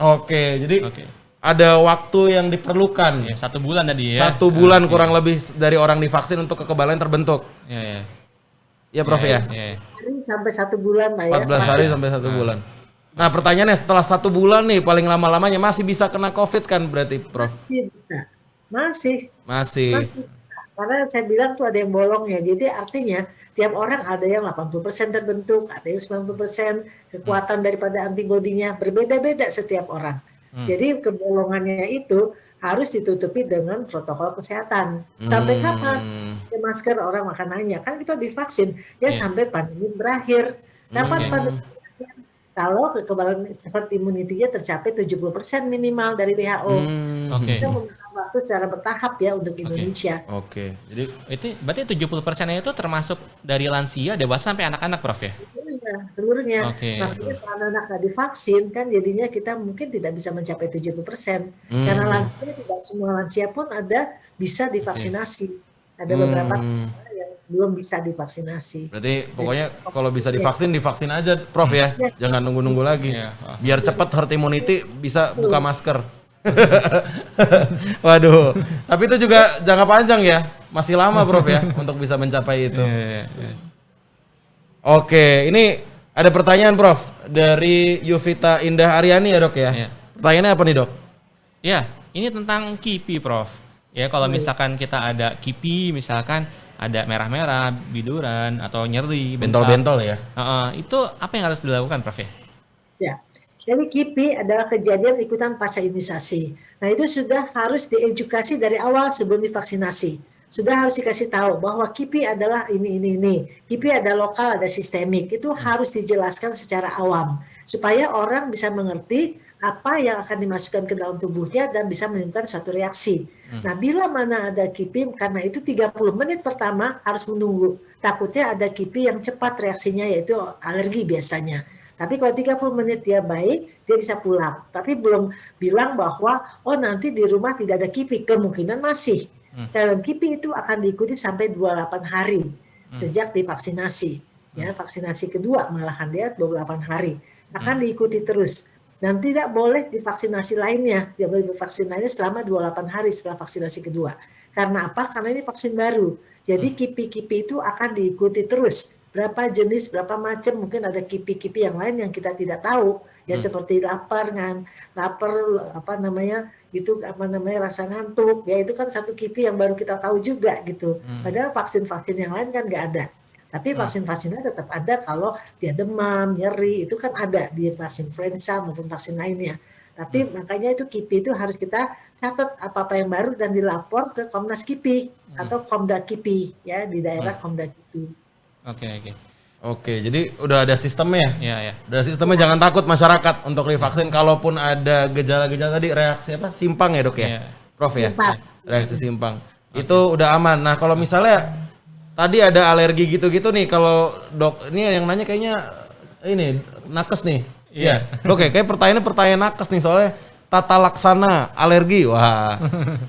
Oke, jadi ada waktu yang diperlukan. 1 bulan tadi ya. 1 bulan kurang lebih dari orang divaksin untuk kekebalan terbentuk. Iya Prof ya. Sampai 1 bulan lah ya. 14 hari sampai 1 bulan. Nah pertanyaannya setelah 1 bulan nih paling lama-lamanya masih bisa kena COVID kan berarti Prof? Masih bisa. Masih. Karena saya bilang tuh ada yang bolong ya. Jadi artinya tiap orang ada yang 80% terbentuk, ada yang 90% kekuatan daripada antibodinya berbeda-beda setiap orang. Jadi kebolongannya itu harus ditutupi dengan protokol kesehatan. Sampai kapan? Masker orang makan nanya. Kan kita divaksin ya sampai pandemi berakhir. Kapan pandemi berakhir? Kalau kekebalan herd immunity-nya tercapai 70% minimal dari WHO. Kita membutuhkan waktu secara bertahap ya untuk Indonesia. Jadi itu berarti 70%-nya itu termasuk dari lansia, dewasa sampai anak-anak Prof ya? Seluruhnya. Maksudnya kalau anak nggak divaksin kan jadinya kita mungkin tidak bisa mencapai 70%. Karena lansia tidak semua lansia pun ada bisa divaksinasi. Ada beberapa yang belum bisa divaksinasi. Berarti pokoknya kalau bisa divaksin aja Prof ya. Jangan nunggu-nunggu lagi. Biar cepat herd immunity bisa buka masker. Waduh. Tapi itu juga jangka panjang ya. Masih lama Prof ya untuk bisa mencapai itu. Oke, ini ada pertanyaan Prof dari Yuvita Indah Aryani ya Dok ya. Pertanyaannya apa nih Dok? Ya, ini tentang KIPI Prof. Ya kalau misalkan kita ada KIPI, misalkan ada merah-merah, biduran atau nyeri, bentol-bentol ya. Itu apa yang harus dilakukan Prof ya? Ya, jadi KIPI adalah kejadian ikutan pasca imunisasi. Nah itu sudah harus diedukasi dari awal sebelum divaksinasi. Sudah harus dikasih tahu bahwa KIPI adalah ini. KIPI ada lokal, ada sistemik. Itu harus dijelaskan secara awam supaya orang bisa mengerti apa yang akan dimasukkan ke dalam tubuhnya dan bisa menimbulkan suatu reaksi. Nah, bila mana ada KIPI, karena itu 30 menit pertama harus menunggu. Takutnya ada KIPI yang cepat reaksinya, yaitu alergi biasanya. Tapi kalau 30 menit dia baik, dia bisa pulang. Tapi belum bilang bahwa, oh nanti di rumah tidak ada KIPI. Kemungkinan masih. Dan KIPI itu akan diikuti sampai 28 hari sejak divaksinasi. Ya, vaksinasi kedua malahan dia 28 hari. Akan diikuti terus. Dan tidak boleh divaksinasi lainnya. Tidak boleh divaksin lainnya selama 28 hari setelah vaksinasi kedua. Karena apa? Karena ini vaksin baru. Jadi KIPI-KIPI itu akan diikuti terus. Berapa jenis, berapa macam, mungkin ada KIPI-KIPI yang lain yang kita tidak tahu. Ya seperti lapar, rasa ngantuk. Ya itu kan satu KIPI yang baru kita tahu juga gitu. Padahal vaksin-vaksin yang lain kan nggak ada. Tapi vaksin-vaksinnya tetap ada kalau dia demam, nyeri, itu kan ada di vaksin influenza maupun vaksin lainnya. Tapi makanya itu KIPI itu harus kita catat apa-apa yang baru dan dilapor ke Komnas KIPI atau Komda KIPI ya di daerah Komda KIPI. Oke, jadi udah ada sistemnya. Iya. Udah ada sistemnya, jangan takut masyarakat untuk divaksin. Kalaupun ada gejala-gejala tadi, reaksi apa? Simpang ya dok ya? Iya. Prof ya? Simpang. Reaksi simpang. Itu udah aman. Nah kalau misalnya tadi ada alergi gitu-gitu nih, kalau dok, ini yang nanya kayaknya ini nakes nih. Iya. Dok kayak pertanyaan nakes nih soalnya tata laksana alergi. Wah.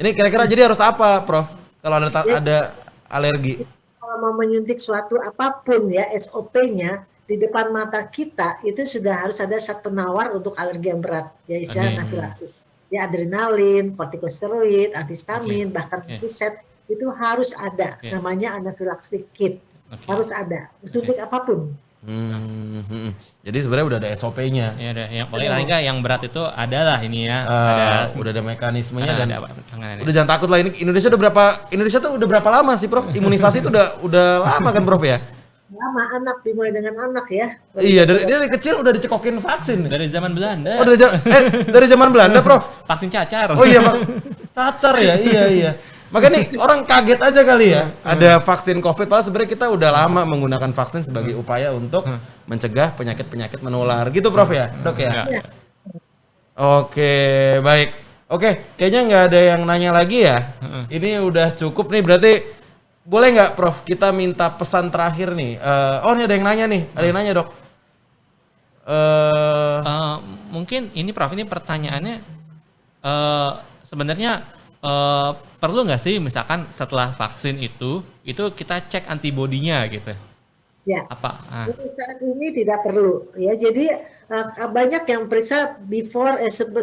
Ini kira-kira jadi harus apa, Prof? Kalau ada alergi. Kalau mau menyuntik suatu apapun ya SOP-nya di depan mata kita itu sudah harus ada zat penawar untuk alergi yang berat, ya istilah anafilaksis. Ya adrenalin, kortikosteroid, antihistamin, bahkan riset itu harus ada, namanya anafilaksis kit. Harus ada, suntik apapun. Jadi sebenarnya udah ada SOP-nya. Ya ada, yang paling enggak yang berat itu adalah ini ya. Udah ada mekanismenya dan udah jangan takut lah. Ini Indonesia tuh udah berapa lama sih Prof? Imunisasi itu udah lama kan Prof ya? Lama, anak dimulai dengan anak ya. Iya, dari kecil udah dicekokin vaksin. Dari zaman Belanda. Oh, dari zaman Belanda Prof? Vaksin cacar. Oh iya, cacar ya. Iya. Makanya nih orang kaget aja kali ya ada vaksin COVID, padahal sebenarnya kita udah lama menggunakan vaksin sebagai upaya untuk mencegah penyakit-penyakit menular gitu Prof ya, Dok ya? Oke, baik. Oke, kayaknya nggak ada yang nanya lagi ya. Ini udah cukup nih, berarti boleh nggak Prof kita minta pesan terakhir nih? Oh ini ada yang nanya nih, Dok. Mungkin ini Prof, ini pertanyaannya sebenarnya perlu nggak sih misalkan setelah vaksin itu kita cek antibodinya gitu? Ya. Apa? Untuk saat ini tidak perlu ya. Jadi banyak yang periksa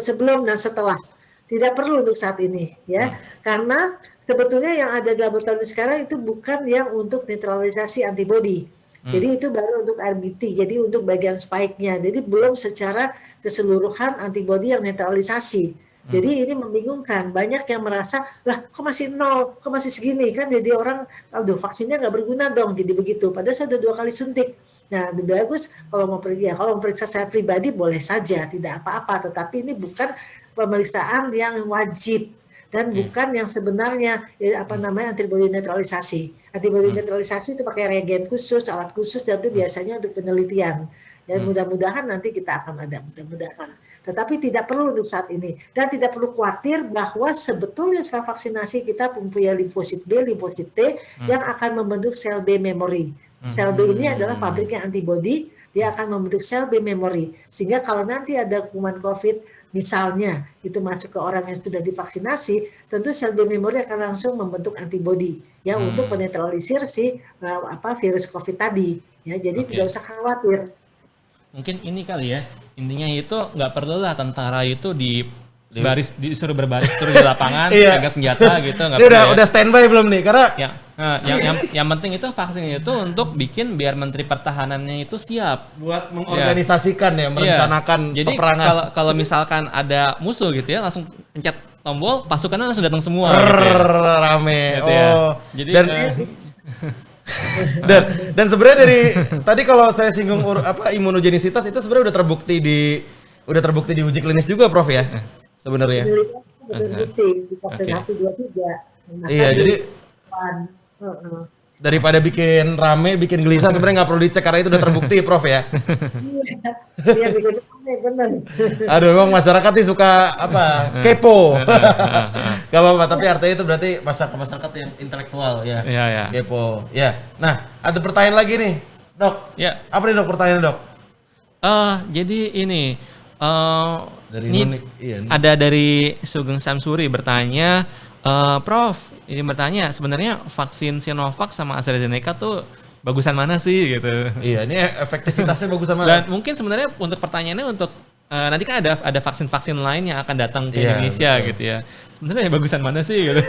sebelum dan setelah. Tidak perlu untuk saat ini ya. Karena sebetulnya yang ada di laboratorium sekarang itu bukan yang untuk netralisasi antibodi. Jadi itu baru untuk RBT, jadi untuk bagian spike-nya. Jadi belum secara keseluruhan antibodi yang netralisasi. Jadi ini membingungkan, banyak yang merasa lah kok masih nol, kok masih segini kan, jadi orang aduh vaksinnya nggak berguna dong, jadi begitu. Padahal saya udah 2 kali suntik. Nah bagus kalau mau periksa saya pribadi boleh saja, tidak apa-apa. Tetapi ini bukan pemeriksaan yang wajib dan bukan yang sebenarnya antibodi netralisasi. Antibodi netralisasi itu pakai reagen khusus, alat khusus, dan itu biasanya untuk penelitian. Dan mudah-mudahan nanti kita akan ada, mudah-mudahan. Tetapi tidak perlu untuk saat ini. Dan tidak perlu khawatir bahwa sebetulnya setelah vaksinasi kita mempunyai limfosit B, limfosit T yang akan membentuk sel B memory. Sel B ini adalah pabriknya antibodi, dia akan membentuk sel B memory. Sehingga kalau nanti ada kuman COVID misalnya itu masuk ke orang yang sudah divaksinasi, tentu sel B memory akan langsung membentuk antibodi ya untuk menetralisir virus COVID tadi. Ya, jadi tidak usah khawatir. Mungkin ini kali ya, intinya itu nggak perlu lah tentara itu disuruh berbaris terus di lapangan, jaga senjata gitu. Udah standby belum nih? Karena yang penting itu vaksin itu untuk bikin biar Menteri Pertahanannya itu siap buat mengorganisasikan merencanakan peperangan. Jadi kalau misalkan ada musuh gitu ya, langsung pencet tombol, pasukannya langsung datang semua. Gitu ya. Rame. Gitu ya. Jadi dan sebenarnya dari tadi kalau saya singgung imunogenisitas itu sebenarnya udah terbukti di uji klinis juga Prof ya sebenarnya. Terbukti di fase 1, 2, 3. Iya jadi Daripada bikin rame, bikin gelisah, sebenarnya nggak perlu dicek karena itu udah terbukti, Prof ya. Iya, bikin rame, bener. Aduh, emang masyarakat nih suka apa? Kepo. Gak apa-apa, tapi artinya itu berarti masyarakat yang intelektual ya. Iya, ya. Kepo. Ya. Nah, ada pertanyaan lagi nih, Dok. Ya. Apa nih Dok pertanyaannya, Dok? Jadi ini Dari ini Nunik, iya. ada dari Sugeng Samsuri bertanya, Prof, ini bertanya sebenarnya vaksin Sinovac sama AstraZeneca tuh bagusan mana sih gitu. Iya, ini efektivitasnya bagus sama. Dan mungkin sebenarnya untuk pertanyaannya untuk nanti kan ada vaksin-vaksin lain yang akan datang ke Iya, Indonesia betul. gitu ya. Sebenarnya bagusan mana sih gitu.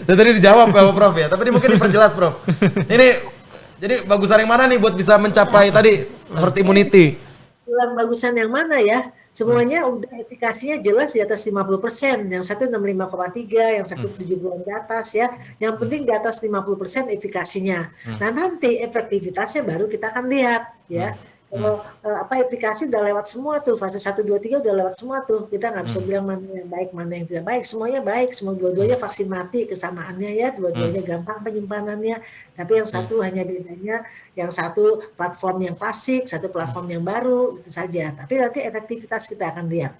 Dan tadi dijawab ya Prof ya, tapi ini mungkin diperjelas Prof. Ini jadi bagusan yang mana nih buat bisa mencapai tadi herd immunity? Bilang bagusan yang mana ya? Semuanya udah efikasinya jelas di atas 50%. Yang satu 65,3, yang satu 70-an di atas ya. Yang penting di atas 50% efikasinya. Nah nanti efektivitasnya baru kita akan lihat ya. Kalau efikasi udah lewat semua tuh, fase 1, 2, 3 udah lewat semua tuh. Kita nggak bisa bilang mana yang baik, mana yang tidak baik. Semuanya baik, semua dua-duanya vaksin mati kesamaannya ya, dua-duanya gampang penyimpanannya. Tapi yang satu hanya bedanya, yang satu platform yang klasik, satu platform yang baru, itu saja. Tapi nanti efektivitas kita akan lihat.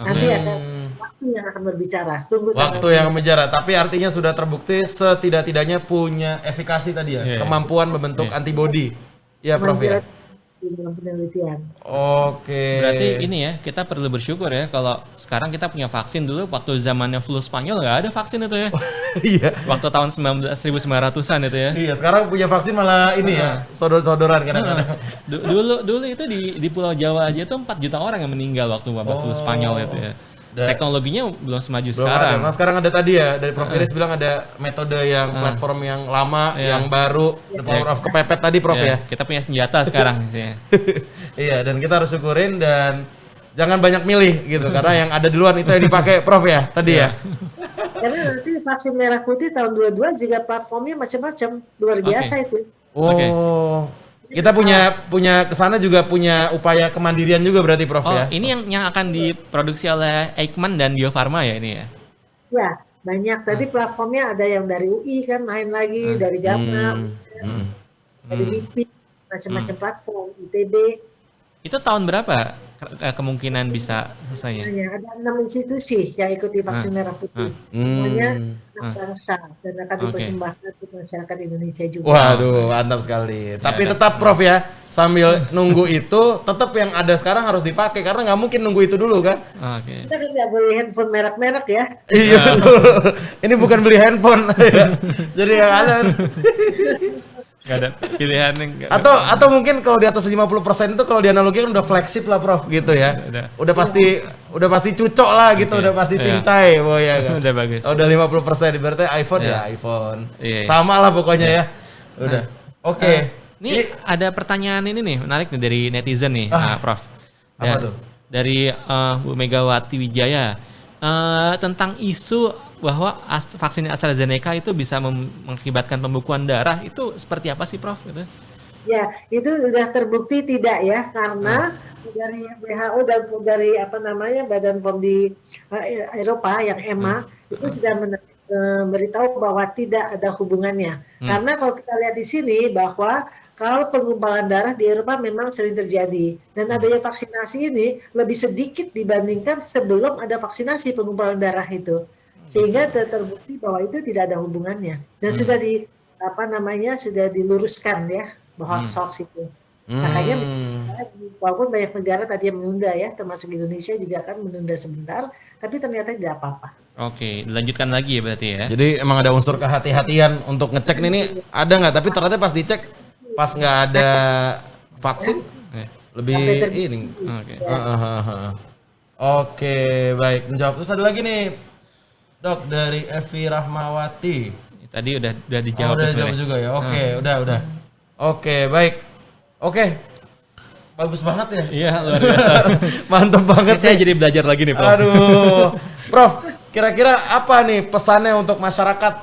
Nanti ada waktu yang akan berbicara. Tunggu Waktu yang menjara, tapi artinya sudah terbukti setidak-tidaknya punya efikasi tadi ya, Iya. kemampuan membentuk antibodi. Ya Prof ya. di dalam penelitian. Oke. Berarti ini ya, kita perlu bersyukur ya kalau sekarang kita punya vaksin. Dulu waktu zamannya flu Spanyol nggak ada vaksin itu ya. Iya. Waktu tahun 1900-an itu ya. Iya, sekarang punya vaksin malah ini ya, sodor-sodoran kadang-kadang. Dulu itu di Pulau Jawa aja tuh 4 juta orang yang meninggal waktu wabah flu Spanyol itu ya. Teknologinya belum semaju Belum sekarang. ada. Nah, sekarang ada tadi ya, dari Prof Iris bilang ada metode yang platform yang lama, yang baru, the power of kepepet tadi Prof ya. Kita punya senjata sekarang. Ya. Iya, dan kita harus syukurin dan jangan banyak milih gitu, karena yang ada duluan itu yang dipakai Prof ya, tadi ya. Karena nanti vaksin merah putih tahun 22 juga platformnya macam-macam, luar biasa itu. Oh, kita punya kesana juga punya upaya kemandirian juga berarti Prof Oh, ya. ini yang akan diproduksi oleh Eijkman dan Bio Farma ya ini ya. Ya, banyak. Tadi platformnya ada yang dari UI kan main lagi, dari Gapna, dari LIPI, macam-macam platform, ITB. Itu tahun berapa kemungkinan bisa selesainya? Ada 6 institusi yang ikuti vaksin merah putih. Semuanya 6 bangsa dan akan dipersembahkan ke masyarakat Indonesia juga. Waduh, mantap sekali. Tapi tetap Prof ya, sambil nunggu itu, tetap yang ada sekarang harus dipakai karena nggak mungkin nunggu itu dulu kan. Oke. Kita kan nggak beli handphone merek-merek ya. Iya betul. Ini bukan beli handphone. Jadi yang ada. Gak ada pilihan yang Atau mungkin kalau di atas 50% itu kalau dianalogikan udah fleksib lah Prof gitu ya. Udah pasti cucok lah gitu, udah pasti cincai boy ya kan. Udah bagus. Udah 50% berarti iPhone ya iPhone. Iya. Sama lah pokoknya ya. Udah. Oke. Ini ada pertanyaan ini nih, menarik nih dari netizen nih, Prof. Apa tuh? Dari Bu Megawati Wijaya. Tentang isu bahwa vaksin AstraZeneca itu bisa mengakibatkan pembekuan darah, itu seperti apa sih Prof? Gitu. Ya, itu sudah terbukti tidak ya, karena dari WHO dan dari Badan POM di Eropa yang EMA itu sudah memberitahu bahwa tidak ada hubungannya. Karena kalau kita lihat di sini bahwa kalau penggumpalan darah di Eropa memang sering terjadi dan adanya vaksinasi ini lebih sedikit dibandingkan sebelum ada vaksinasi penggumpalan darah itu. Sehingga terbukti bahwa itu tidak ada hubungannya dan sudah sudah diluruskan ya bahwa hoax itu. Makanya walaupun banyak negara tadi yang menunda ya, termasuk Indonesia juga kan menunda sebentar, tapi ternyata tidak apa-apa. Oke, dilanjutkan lagi ya berarti ya. Jadi emang ada unsur kehati-hatian untuk ngecek nih ada nggak? Tapi ternyata pas dicek pas nggak ada vaksin lebih ini. Oke, baik menjawab. Terus ada lagi nih. Dok, dari Evi Rahmawati. Tadi udah dijawab. Udah dijawab juga ya. Oke, udah. Oke, baik. Oke. Bagus banget ya. Iya, luar biasa. Mantap banget. Saya jadi belajar lagi nih, Prof. Aduh. Prof, kira-kira apa nih pesannya untuk masyarakat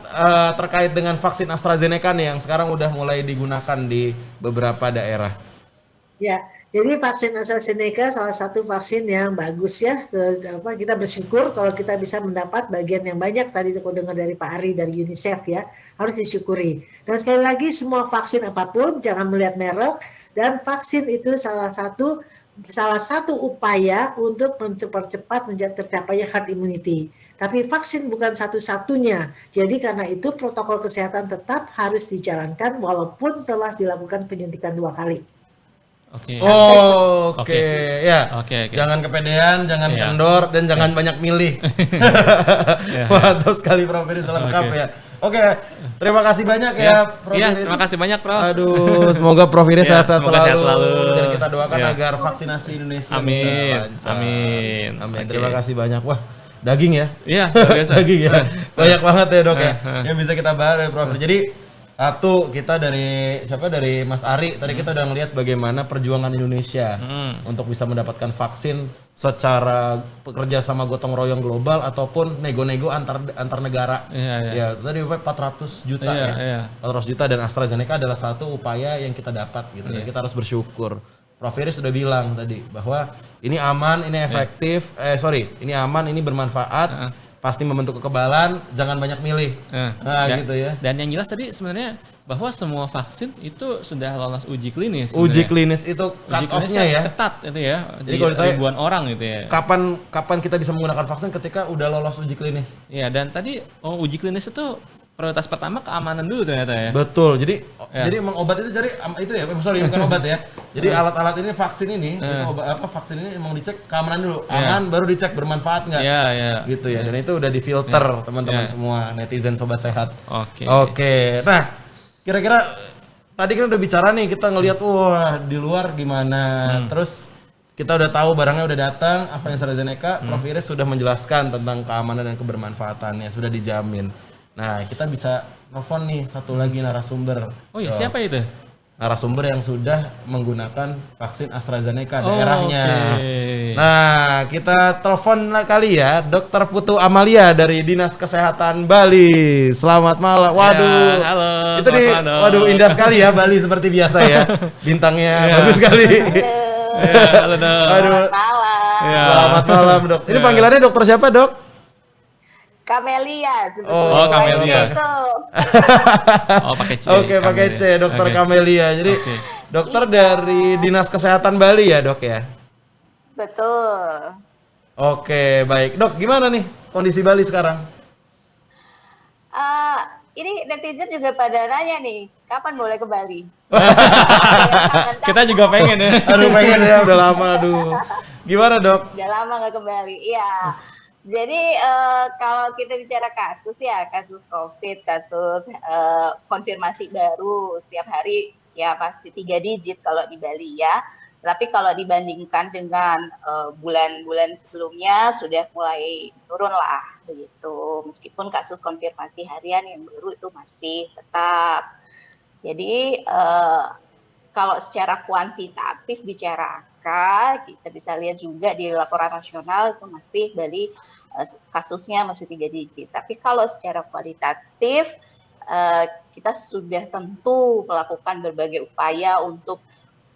terkait dengan vaksin AstraZeneca nih yang sekarang udah mulai digunakan di beberapa daerah? Ya, Jadi vaksin AstraZeneca salah satu vaksin yang bagus ya. Kita bersyukur kalau kita bisa mendapat bagian yang banyak tadi aku dengar dari Pak Ari dari UNICEF ya, harus disyukuri. Dan sekali lagi semua vaksin apapun jangan melihat merek, dan vaksin itu salah satu upaya untuk mempercepat tercapainya herd immunity. Tapi vaksin bukan satu-satunya. Jadi karena itu protokol kesehatan tetap harus dijalankan walaupun telah dilakukan penyuntikan 2 kali. Oke. Oke, ya. Oke. Jangan kepedean, jangan Iya. kendor, dan jangan banyak milih. Mantap sekali Prof Iris, lengkap ya. Oke, terima kasih banyak ya Prof Iya, Iris. terima kasih banyak Prof. Aduh, semoga Prof Iris Iya, sehat-sehat semoga sehat selalu. selalu. Dan kita doakan Iya. agar vaksinasi Indonesia bisa Amin. lancar. Amin. Amin. Oke. Terima kasih banyak. Wah, daging ya? Iya, luar biasa. Daging ya. Banyak banget ya Dok ya. Yang bisa kita bahas ya Prof. Jadi satu, kita dari Mas Ari tadi kita udah ngelihat bagaimana perjuangan Indonesia untuk bisa mendapatkan vaksin secara bekerja sama gotong royong global ataupun nego-nego antar negara. Iya. Ya, tadi 400 juta Iya, ya. iya. 400 juta, dan AstraZeneca adalah satu upaya yang kita dapat gitu. Dan kita harus bersyukur. Prof Iris sudah bilang tadi bahwa ini aman, ini efektif, ini aman, ini bermanfaat, pasti membentuk kekebalan, jangan banyak milih. Gitu ya. Dan yang jelas tadi sebenarnya bahwa semua vaksin itu sudah lolos uji klinis. Uji sebenarnya. klinis itu Uji cut klinisnya off-nya ya. ketat itu ya. Jadi Di kalau ditanya, ribuan orang gitu ya. Kapan kita bisa menggunakan vaksin ketika udah lolos uji klinis? Iya, dan tadi uji klinis itu prioritas pertama keamanan dulu ternyata ya. Betul. Jadi Ya. jadi emang obat itu itu ya, sorry bukan obat ya. Jadi alat-alat ini, vaksin ini, itu vaksin ini emang dicek keamanan dulu. Aman baru dicek bermanfaat nggak. Iya. Gitu ya. Dan itu udah difilter teman-teman semua netizen sobat sehat. Oke. Nah, kira-kira tadi kan udah bicara nih, kita ngelihat wah di luar gimana. Terus kita udah tahu barangnya udah datang, apa yang AstraZeneca, Prof Iris sudah menjelaskan tentang keamanan dan kebermanfaatannya, sudah dijamin. Nah, kita bisa telepon nih satu lagi narasumber. Oh iya, siapa itu? Narasumber yang sudah menggunakan vaksin AstraZeneca daerahnya. Oke. Nah, kita telepon kali ya, Dr. Putu Amalia dari Dinas Kesehatan Bali. Selamat malam. Waduh. halo, Itu selamat malam. waduh indah sekali ya Bali seperti biasa ya. Bintangnya bagus sekali. Halo Dok. Aduh. Ya. Selamat malam, Dok. Ini panggilannya dokter siapa, Dok? Kamelia. Oh, Kamelia. Oh, pakai C. Oke, pakai C, Dokter Kamelia. Jadi dokter dari Dinas Kesehatan Bali ya, Dok ya? Betul. Oke, baik. Dok, gimana nih kondisi Bali sekarang? Ini netizen juga pada nanya nih, kapan boleh ke Bali? Kita juga pengen ya. Aduh, pengen ya, udah lama, aduh. Gimana, Dok? Udah lama nggak ke Bali. Iya. Jadi kalau kita bicara kasus ya, kasus COVID, kasus konfirmasi baru setiap hari ya pasti 3 digit kalau di Bali ya. Tapi kalau dibandingkan dengan bulan-bulan sebelumnya sudah mulai turun lah begitu. Meskipun kasus konfirmasi harian yang baru itu masih tetap. Jadi kalau secara kuantitatif bicara kita bisa lihat juga di laporan nasional itu masih Bali kasusnya masih 3 digit. Tapi kalau secara kualitatif kita sudah tentu melakukan berbagai upaya untuk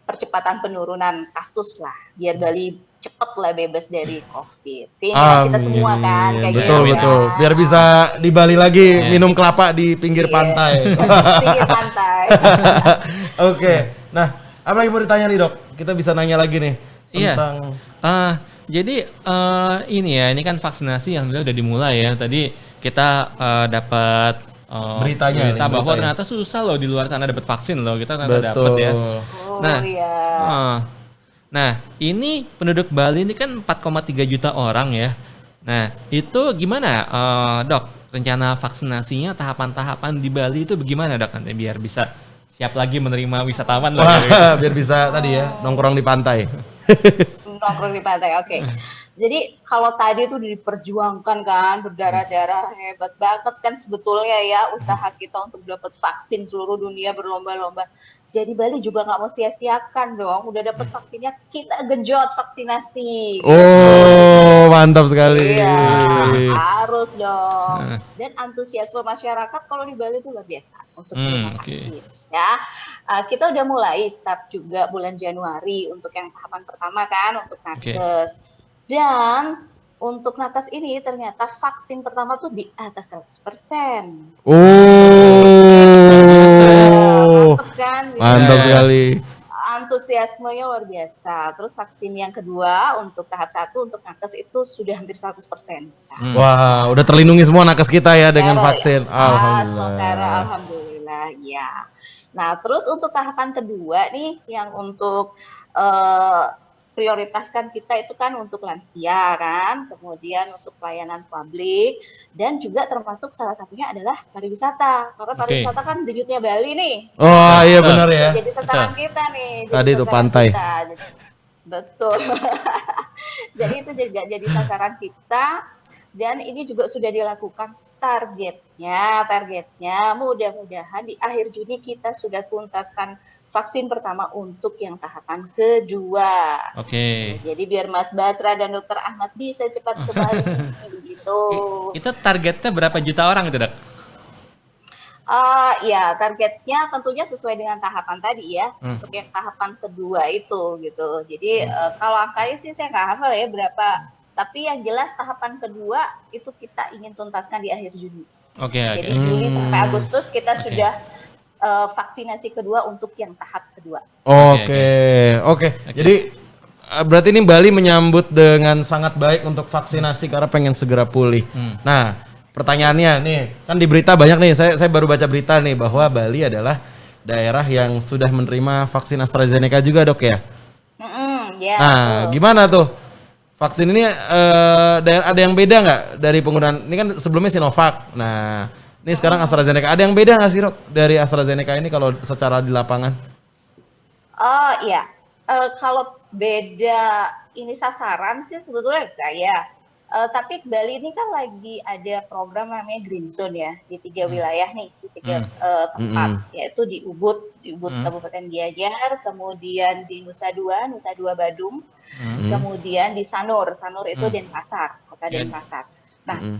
percepatan penurunan kasus lah, biar Bali cepatlah bebas dari COVID. Ini kita semua kan kayak betul gitu, betul. kan? Biar bisa di Bali lagi minum kelapa di pinggir pantai. Pinggir pantai. Oke. Nah, apa lagi mau ditanya nih, Dok? Kita bisa nanya lagi nih tentang jadi ini ya, ini kan vaksinasi yang udah dimulai ya. Tadi kita dapat berita bahwa ternyata susah loh di luar sana dapat vaksin loh. Kita ternyata dapat ya. Nah, ini penduduk Bali ini kan 4,3 juta orang ya. Nah, itu gimana, Dok? Rencana vaksinasinya, tahapan-tahapan di Bali itu bagaimana, Dok? Nanti biar bisa siap lagi menerima wisatawan loh. Biar bisa tadi ya nongkrong di pantai. Nongkrong di pantai, oke. Jadi kalau tadi itu diperjuangkan kan, berdarah-darah, hebat banget kan sebetulnya ya usaha kita untuk dapat vaksin, seluruh dunia berlomba-lomba. Jadi Bali juga nggak mau sia-siakan dong, udah dapat vaksinnya, kita genjot vaksinasi. Oh, mantap sekali. Iya, harus dong. Dan antusiasme masyarakat kalau di Bali itu luar biasa untuk vaksin. ya. Kita udah mulai start juga bulan Januari untuk yang tahapan pertama kan, untuk nakes. Dan untuk nakes ini ternyata vaksin pertama tuh di atas 100%. Mantap kan? Mantap sekali. Antusiasmenya luar biasa. Terus vaksin yang kedua untuk tahap 1 untuk nakes itu sudah hampir 100%. Wah, udah terlindungi semua nakes kita ya dengan vaksin. Alhamdulillah. Alhamdulillah, ya. Nah, terus untuk tahapan kedua nih, yang untuk prioritaskan kita itu kan untuk lansia kan, kemudian untuk pelayanan publik, dan juga termasuk salah satunya adalah pariwisata. Karena pariwisata kan denyutnya Bali nih. Oh iya benar ya. Jadi sasaran kita nih. Tadi itu pantai. Betul. Jadi itu jadi sasaran kita, dan ini juga sudah dilakukan targetnya mudah-mudahan di akhir Juni kita sudah tuntaskan vaksin pertama untuk yang tahapan kedua. Jadi biar Mas Basra dan Dr. Ahmad bisa cepat kembali begitu. Itu targetnya berapa juta orang itu, Dok? Ya targetnya tentunya sesuai dengan tahapan tadi ya, untuk yang tahapan kedua itu gitu. Jadi kalau angkanya sih saya nggak hafal ya berapa. Tapi yang jelas tahapan kedua itu kita ingin tuntaskan di akhir Juni. Jadi Juli sampai Agustus kita sudah vaksinasi kedua untuk yang tahap kedua. Oke. Jadi berarti ini Bali menyambut dengan sangat baik untuk vaksinasi karena pengen segera pulih. Nah, pertanyaannya nih, kan di berita banyak nih, saya baru baca berita nih bahwa Bali adalah daerah yang sudah menerima vaksin AstraZeneca juga, Dok ya? Nah, gimana tuh? Vaksin ini ada yang beda nggak dari penggunaan? Ini kan sebelumnya Sinovac. Nah, ini sekarang AstraZeneca. Ada yang beda nggak sih, Dok, dari AstraZeneca ini kalau secara di lapangan? Iya. Kalau beda ini sasaran sih sebetulnya enggak ya. Tapi Bali ini kan lagi ada program namanya Green Zone ya, di 3 wilayah nih, di 3 tempat, yaitu di Ubud Kabupaten Gianyar, kemudian di Nusa Dua Badung, kemudian di Sanur itu Denpasar, kota Denpasar. Nah,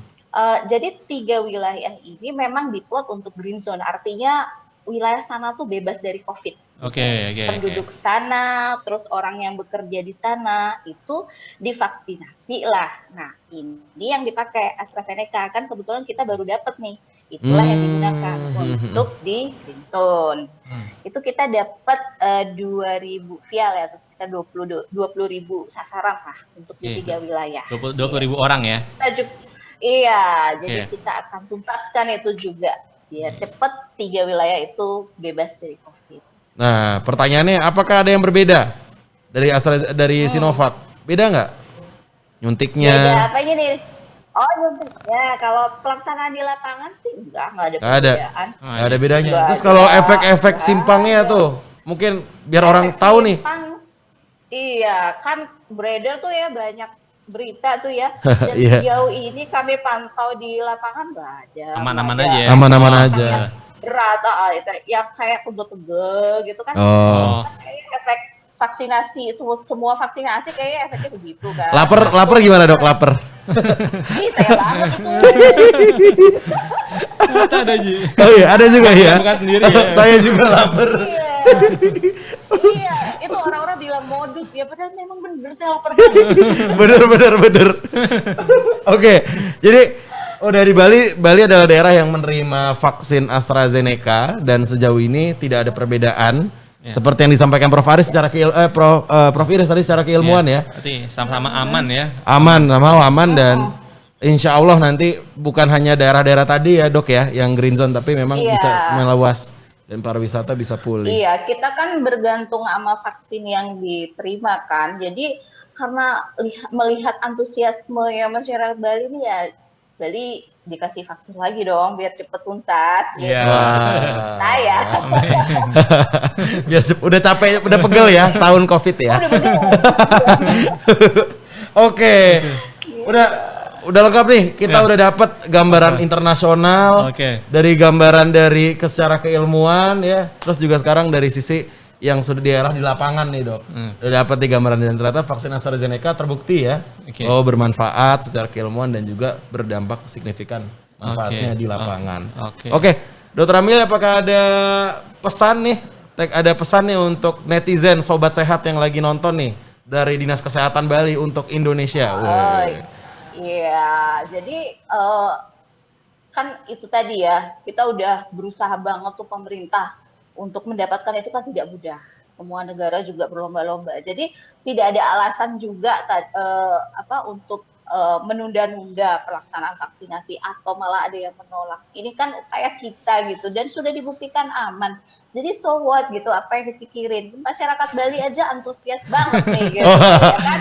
jadi 3 wilayah ini memang diplot untuk Green Zone, artinya wilayah sana tuh bebas dari COVID. Penduduk sana, terus orang yang bekerja di sana itu divaksinasi lah. Nah, ini yang dipakai AstraZeneca, kan kebetulan kita baru dapat nih. Itulah yang digunakan untuk di Green Zone. Itu kita dapat 2.000 vial ya, terus kita 20.000 sasaran lah untuk di 3 wilayah. 20.000 orang ya? Iya, jadi kita akan tuntaskan itu juga biar cepat 3 wilayah itu bebas dari COVID. Nah, pertanyaannya apakah ada yang berbeda dari Sinovac? Beda nggak? Nyuntiknya? Beda apanya nih? Nyuntiknya. Kalau pelaksanaan di lapangan sih enggak ada perbedaan. Nggak ada bedanya. Terus kalau efek-efek simpangnya tuh, mungkin biar orang tahu nih. Iya, kan beredar tuh ya banyak berita tuh ya. Dan sejauh ini kami pantau di lapangan nggak ada. Aman-aman aja ya? Aman-aman aja. Berat, yang kayak pegel-pegel gitu kan. Kayak efek vaksinasi, semua vaksinasi kayaknya efeknya begitu kan. Lapar gimana, Dok? Lapar? Saya banget itu. Ada Ji. Oh iya, ada juga ya. Bukan sendiri ya. Saya juga lapar. Iya, itu orang-orang bilang modus ya, padahal memang bener saya lapar banget. Bener. Oke, jadi dari Bali adalah daerah yang menerima vaksin AstraZeneca dan sejauh ini tidak ada perbedaan seperti yang disampaikan Prof Aris secara Prof Iris tadi secara keilmuan ya. Berarti sama-sama aman ya. Aman dan insya Allah nanti bukan hanya daerah-daerah tadi ya, Dok ya, yang Green Zone, tapi memang bisa meluas dan pariwisata bisa pulih. Iya, kita kan bergantung sama vaksin yang diterima kan. Jadi karena melihat antusiasme yang masyarakat Bali ini ya, Bali dikasih vaksin lagi dong biar cepet tuntas. Iya. Saya. Biar udah capek, udah pegel ya setahun COVID ya. Oke. Udah lengkap nih. Kita udah dapat gambaran internasional dari secara keilmuan ya. Terus juga sekarang dari sisi yang sudah daerah di lapangan nih, Dok. Udah dapat di gambaran dan ternyata vaksin AstraZeneca terbukti ya. Bermanfaat secara keilmuan dan juga berdampak signifikan manfaatnya di lapangan. Oke. Dr. Amil, apakah ada pesan nih, ada pesan nih untuk netizen Sobat Sehat yang lagi nonton nih dari Dinas Kesehatan Bali untuk Indonesia. Oh, iya, jadi kan itu tadi ya, kita udah berusaha banget tuh pemerintah untuk mendapatkan itu kan tidak mudah. Semua negara juga berlomba-lomba. Jadi tidak ada alasan juga untuk menunda-nunda pelaksanaan vaksinasi atau malah ada yang menolak. Ini kan upaya kita gitu dan sudah dibuktikan aman. Jadi so what gitu, apa yang dipikirin? Masyarakat Bali aja antusias banget nih gitu, ya kan?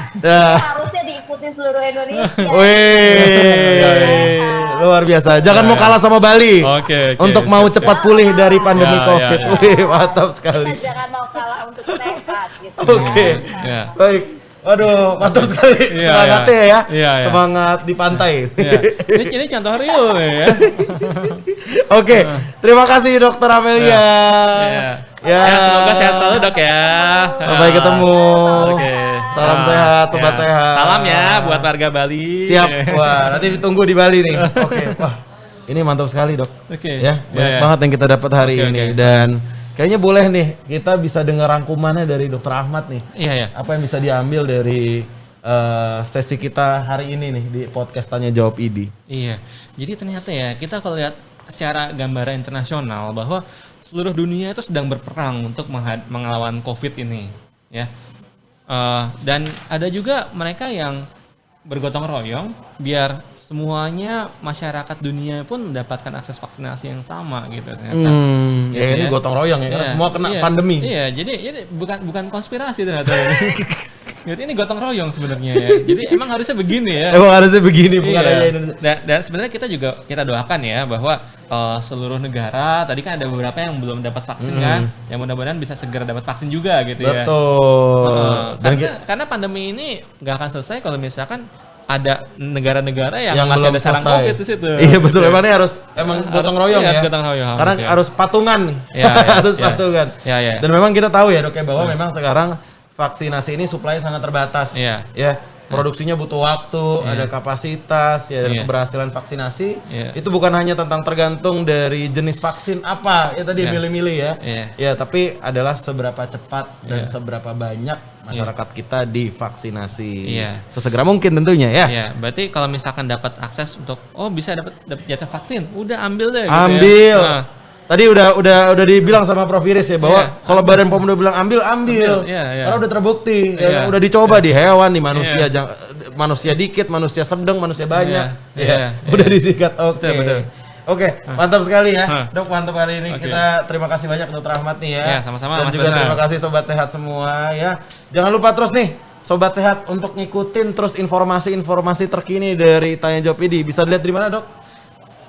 Harusnya diikuti seluruh Indonesia. Wih, luar biasa. Jangan mau kalah sama Bali. Oke. Untuk mau cepat pulih dari pandemi Ya, COVID. ya. Wih, mantap sekali. Kita jangan mau kalah untuk sehat gitu. Oke. Ya. Baik. Waduh, mantap sekali Iya, semangatnya ya. iya, iya. Semangat di pantai. Ya. Ini contoh real nih ya. Oke, terima kasih Dokter Amelia. Ya. Ya, semoga sehat selalu dok ya. Sampai ketemu. Oke. Salam sehat, sobat sehat. Salam ya buat warga Bali. Siap. Wah, nanti ditunggu di Bali nih. Oke. Wah, ini mantap sekali dok. Oke. Ya, banyak banget yang kita dapat hari ini dan kayaknya boleh nih kita bisa dengar rangkumannya dari Dokter Ahmad nih. Iya ya. Apa yang bisa diambil dari sesi kita hari ini nih di podcast Tanya Jawab ID. Iya. Jadi ternyata ya kita kalau lihat secara gambaran internasional bahwa seluruh dunia itu sedang berperang untuk melawan COVID ini, ya. Dan ada juga mereka yang bergotong royong biar semuanya masyarakat dunia pun mendapatkan akses vaksinasi yang sama gitu ternyata. Gitu ini gotong royong ya, karena semua kena pandemi. Iya, jadi bukan konspirasi ternyata. Jadi ini gotong royong sebenarnya ya. Jadi emang harusnya begini ya. Emang harusnya begini bukan aja Indonesia. Dan sebenarnya kita doakan ya bahwa seluruh negara tadi kan ada beberapa yang belum dapat vaksin kan, yang mudah-mudahan bisa segera dapat vaksin juga gitu ya. Betul. Karena pandemi ini nggak akan selesai kalau misalkan ada negara-negara yang masih belum ada sarang selesai. COVID di situ. Iya betul, emang ini harus gotong royong ya. Gotong royong. Karena harus patungan nih. Harus patungan. Ya. Dan memang kita tahu ya dok ya bahwa memang sekarang vaksinasi ini supply sangat terbatas. Iya. Ya. Produksinya butuh waktu, ada kapasitas, ya dan keberhasilan vaksinasi itu bukan hanya tentang tergantung dari jenis vaksin apa, ya tadi milih-milih ya. Ya, tapi adalah seberapa cepat dan seberapa banyak masyarakat kita divaksinasi. Sesegera mungkin tentunya ya. Iya, berarti kalau misalkan dapat akses untuk bisa dapat jatah vaksin, udah ambil deh Ambil. gitu ya. Tadi udah dibilang sama Prof Iris ya bahwa kalau Badan POM udah bilang ambil. Karena udah terbukti, udah dicoba di hewan, di manusia, manusia dikit, manusia sedang, manusia banyak. Udah disikat. Oke, mantap sekali ya. Dok, mantap kali ini. Kita terima kasih banyak Dokter Ahmad nih ya. Sama-sama. Dan Mas juga Benar. terima kasih Sobat Sehat semua ya. Jangan lupa terus nih Sobat Sehat untuk ngikutin terus informasi-informasi terkini dari Tanya Jawab ID. Bisa dilihat di mana, Dok?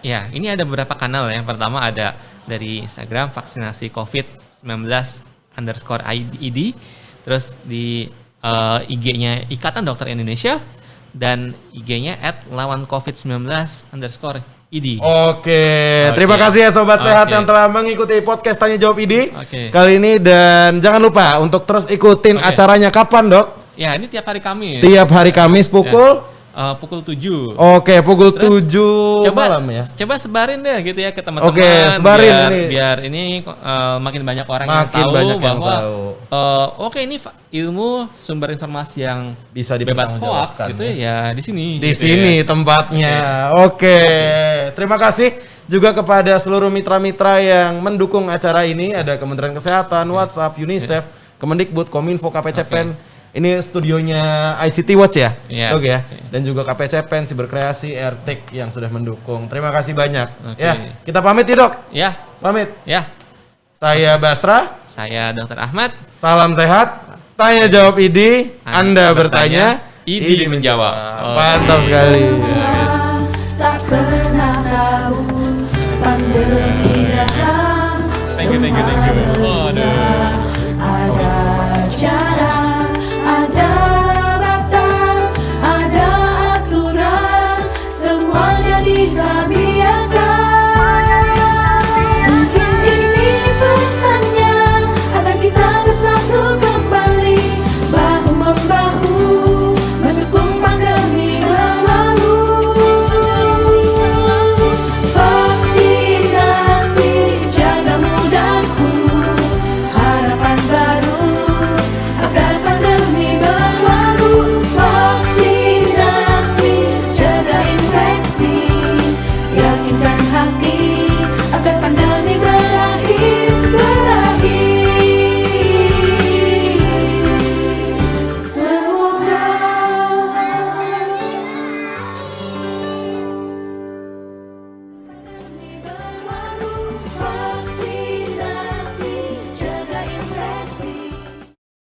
Ya, ini ada beberapa kanal ya. Yang pertama ada dari Instagram vaksinasi COVID-19_ID, terus di IG-nya Ikatan Dokter Indonesia dan IG-nya @lawancovid19_ID. Oke, terima kasih ya Sobat Sehat yang telah mengikuti podcast Tanya Jawab ID kali ini dan jangan lupa untuk terus ikutin acaranya kapan, Dok? Ya, ini tiap hari Kamis. Tiap hari Kamis pukul pukul 7. Oke, pukul 7 malam ya. Coba sebarin deh gitu ya ke teman-teman. Oke, sebarin biar ini makin banyak orang makin yang tahu banyak bahwa yang ini ilmu sumber informasi yang bisa bebas hoax gitu ya di sini. Di gitu sini tempatnya. Oke. Terima kasih juga kepada seluruh mitra-mitra yang mendukung acara ini. Ada Kementerian Kesehatan, WhatsApp, UNICEF, Kemendikbud, Kominfo, KPCPEN. Ini studionya ICT Watch ya, Dok ya. Dan juga KPCPEN, Siberkreasi, RTIK yang sudah mendukung. Terima kasih banyak. Ya, kita pamit ya Dok. Ya. Pamit. Ya. Saya Basra. Saya Dr. Ahmad. Salam sehat. Tanya jawab ID. Anda bertanya, ID menjawab. Mantap sekali. Tak pernah tahu pandemi datang. Thank you. Ada jarak, ada batas, ada aturan, semua jadi biasa. Mungkin ini pesannya agar kita bersatu kembali, bahu membahu mendukung pandemi berlalu. Vaksinasi jaga mudaku. hati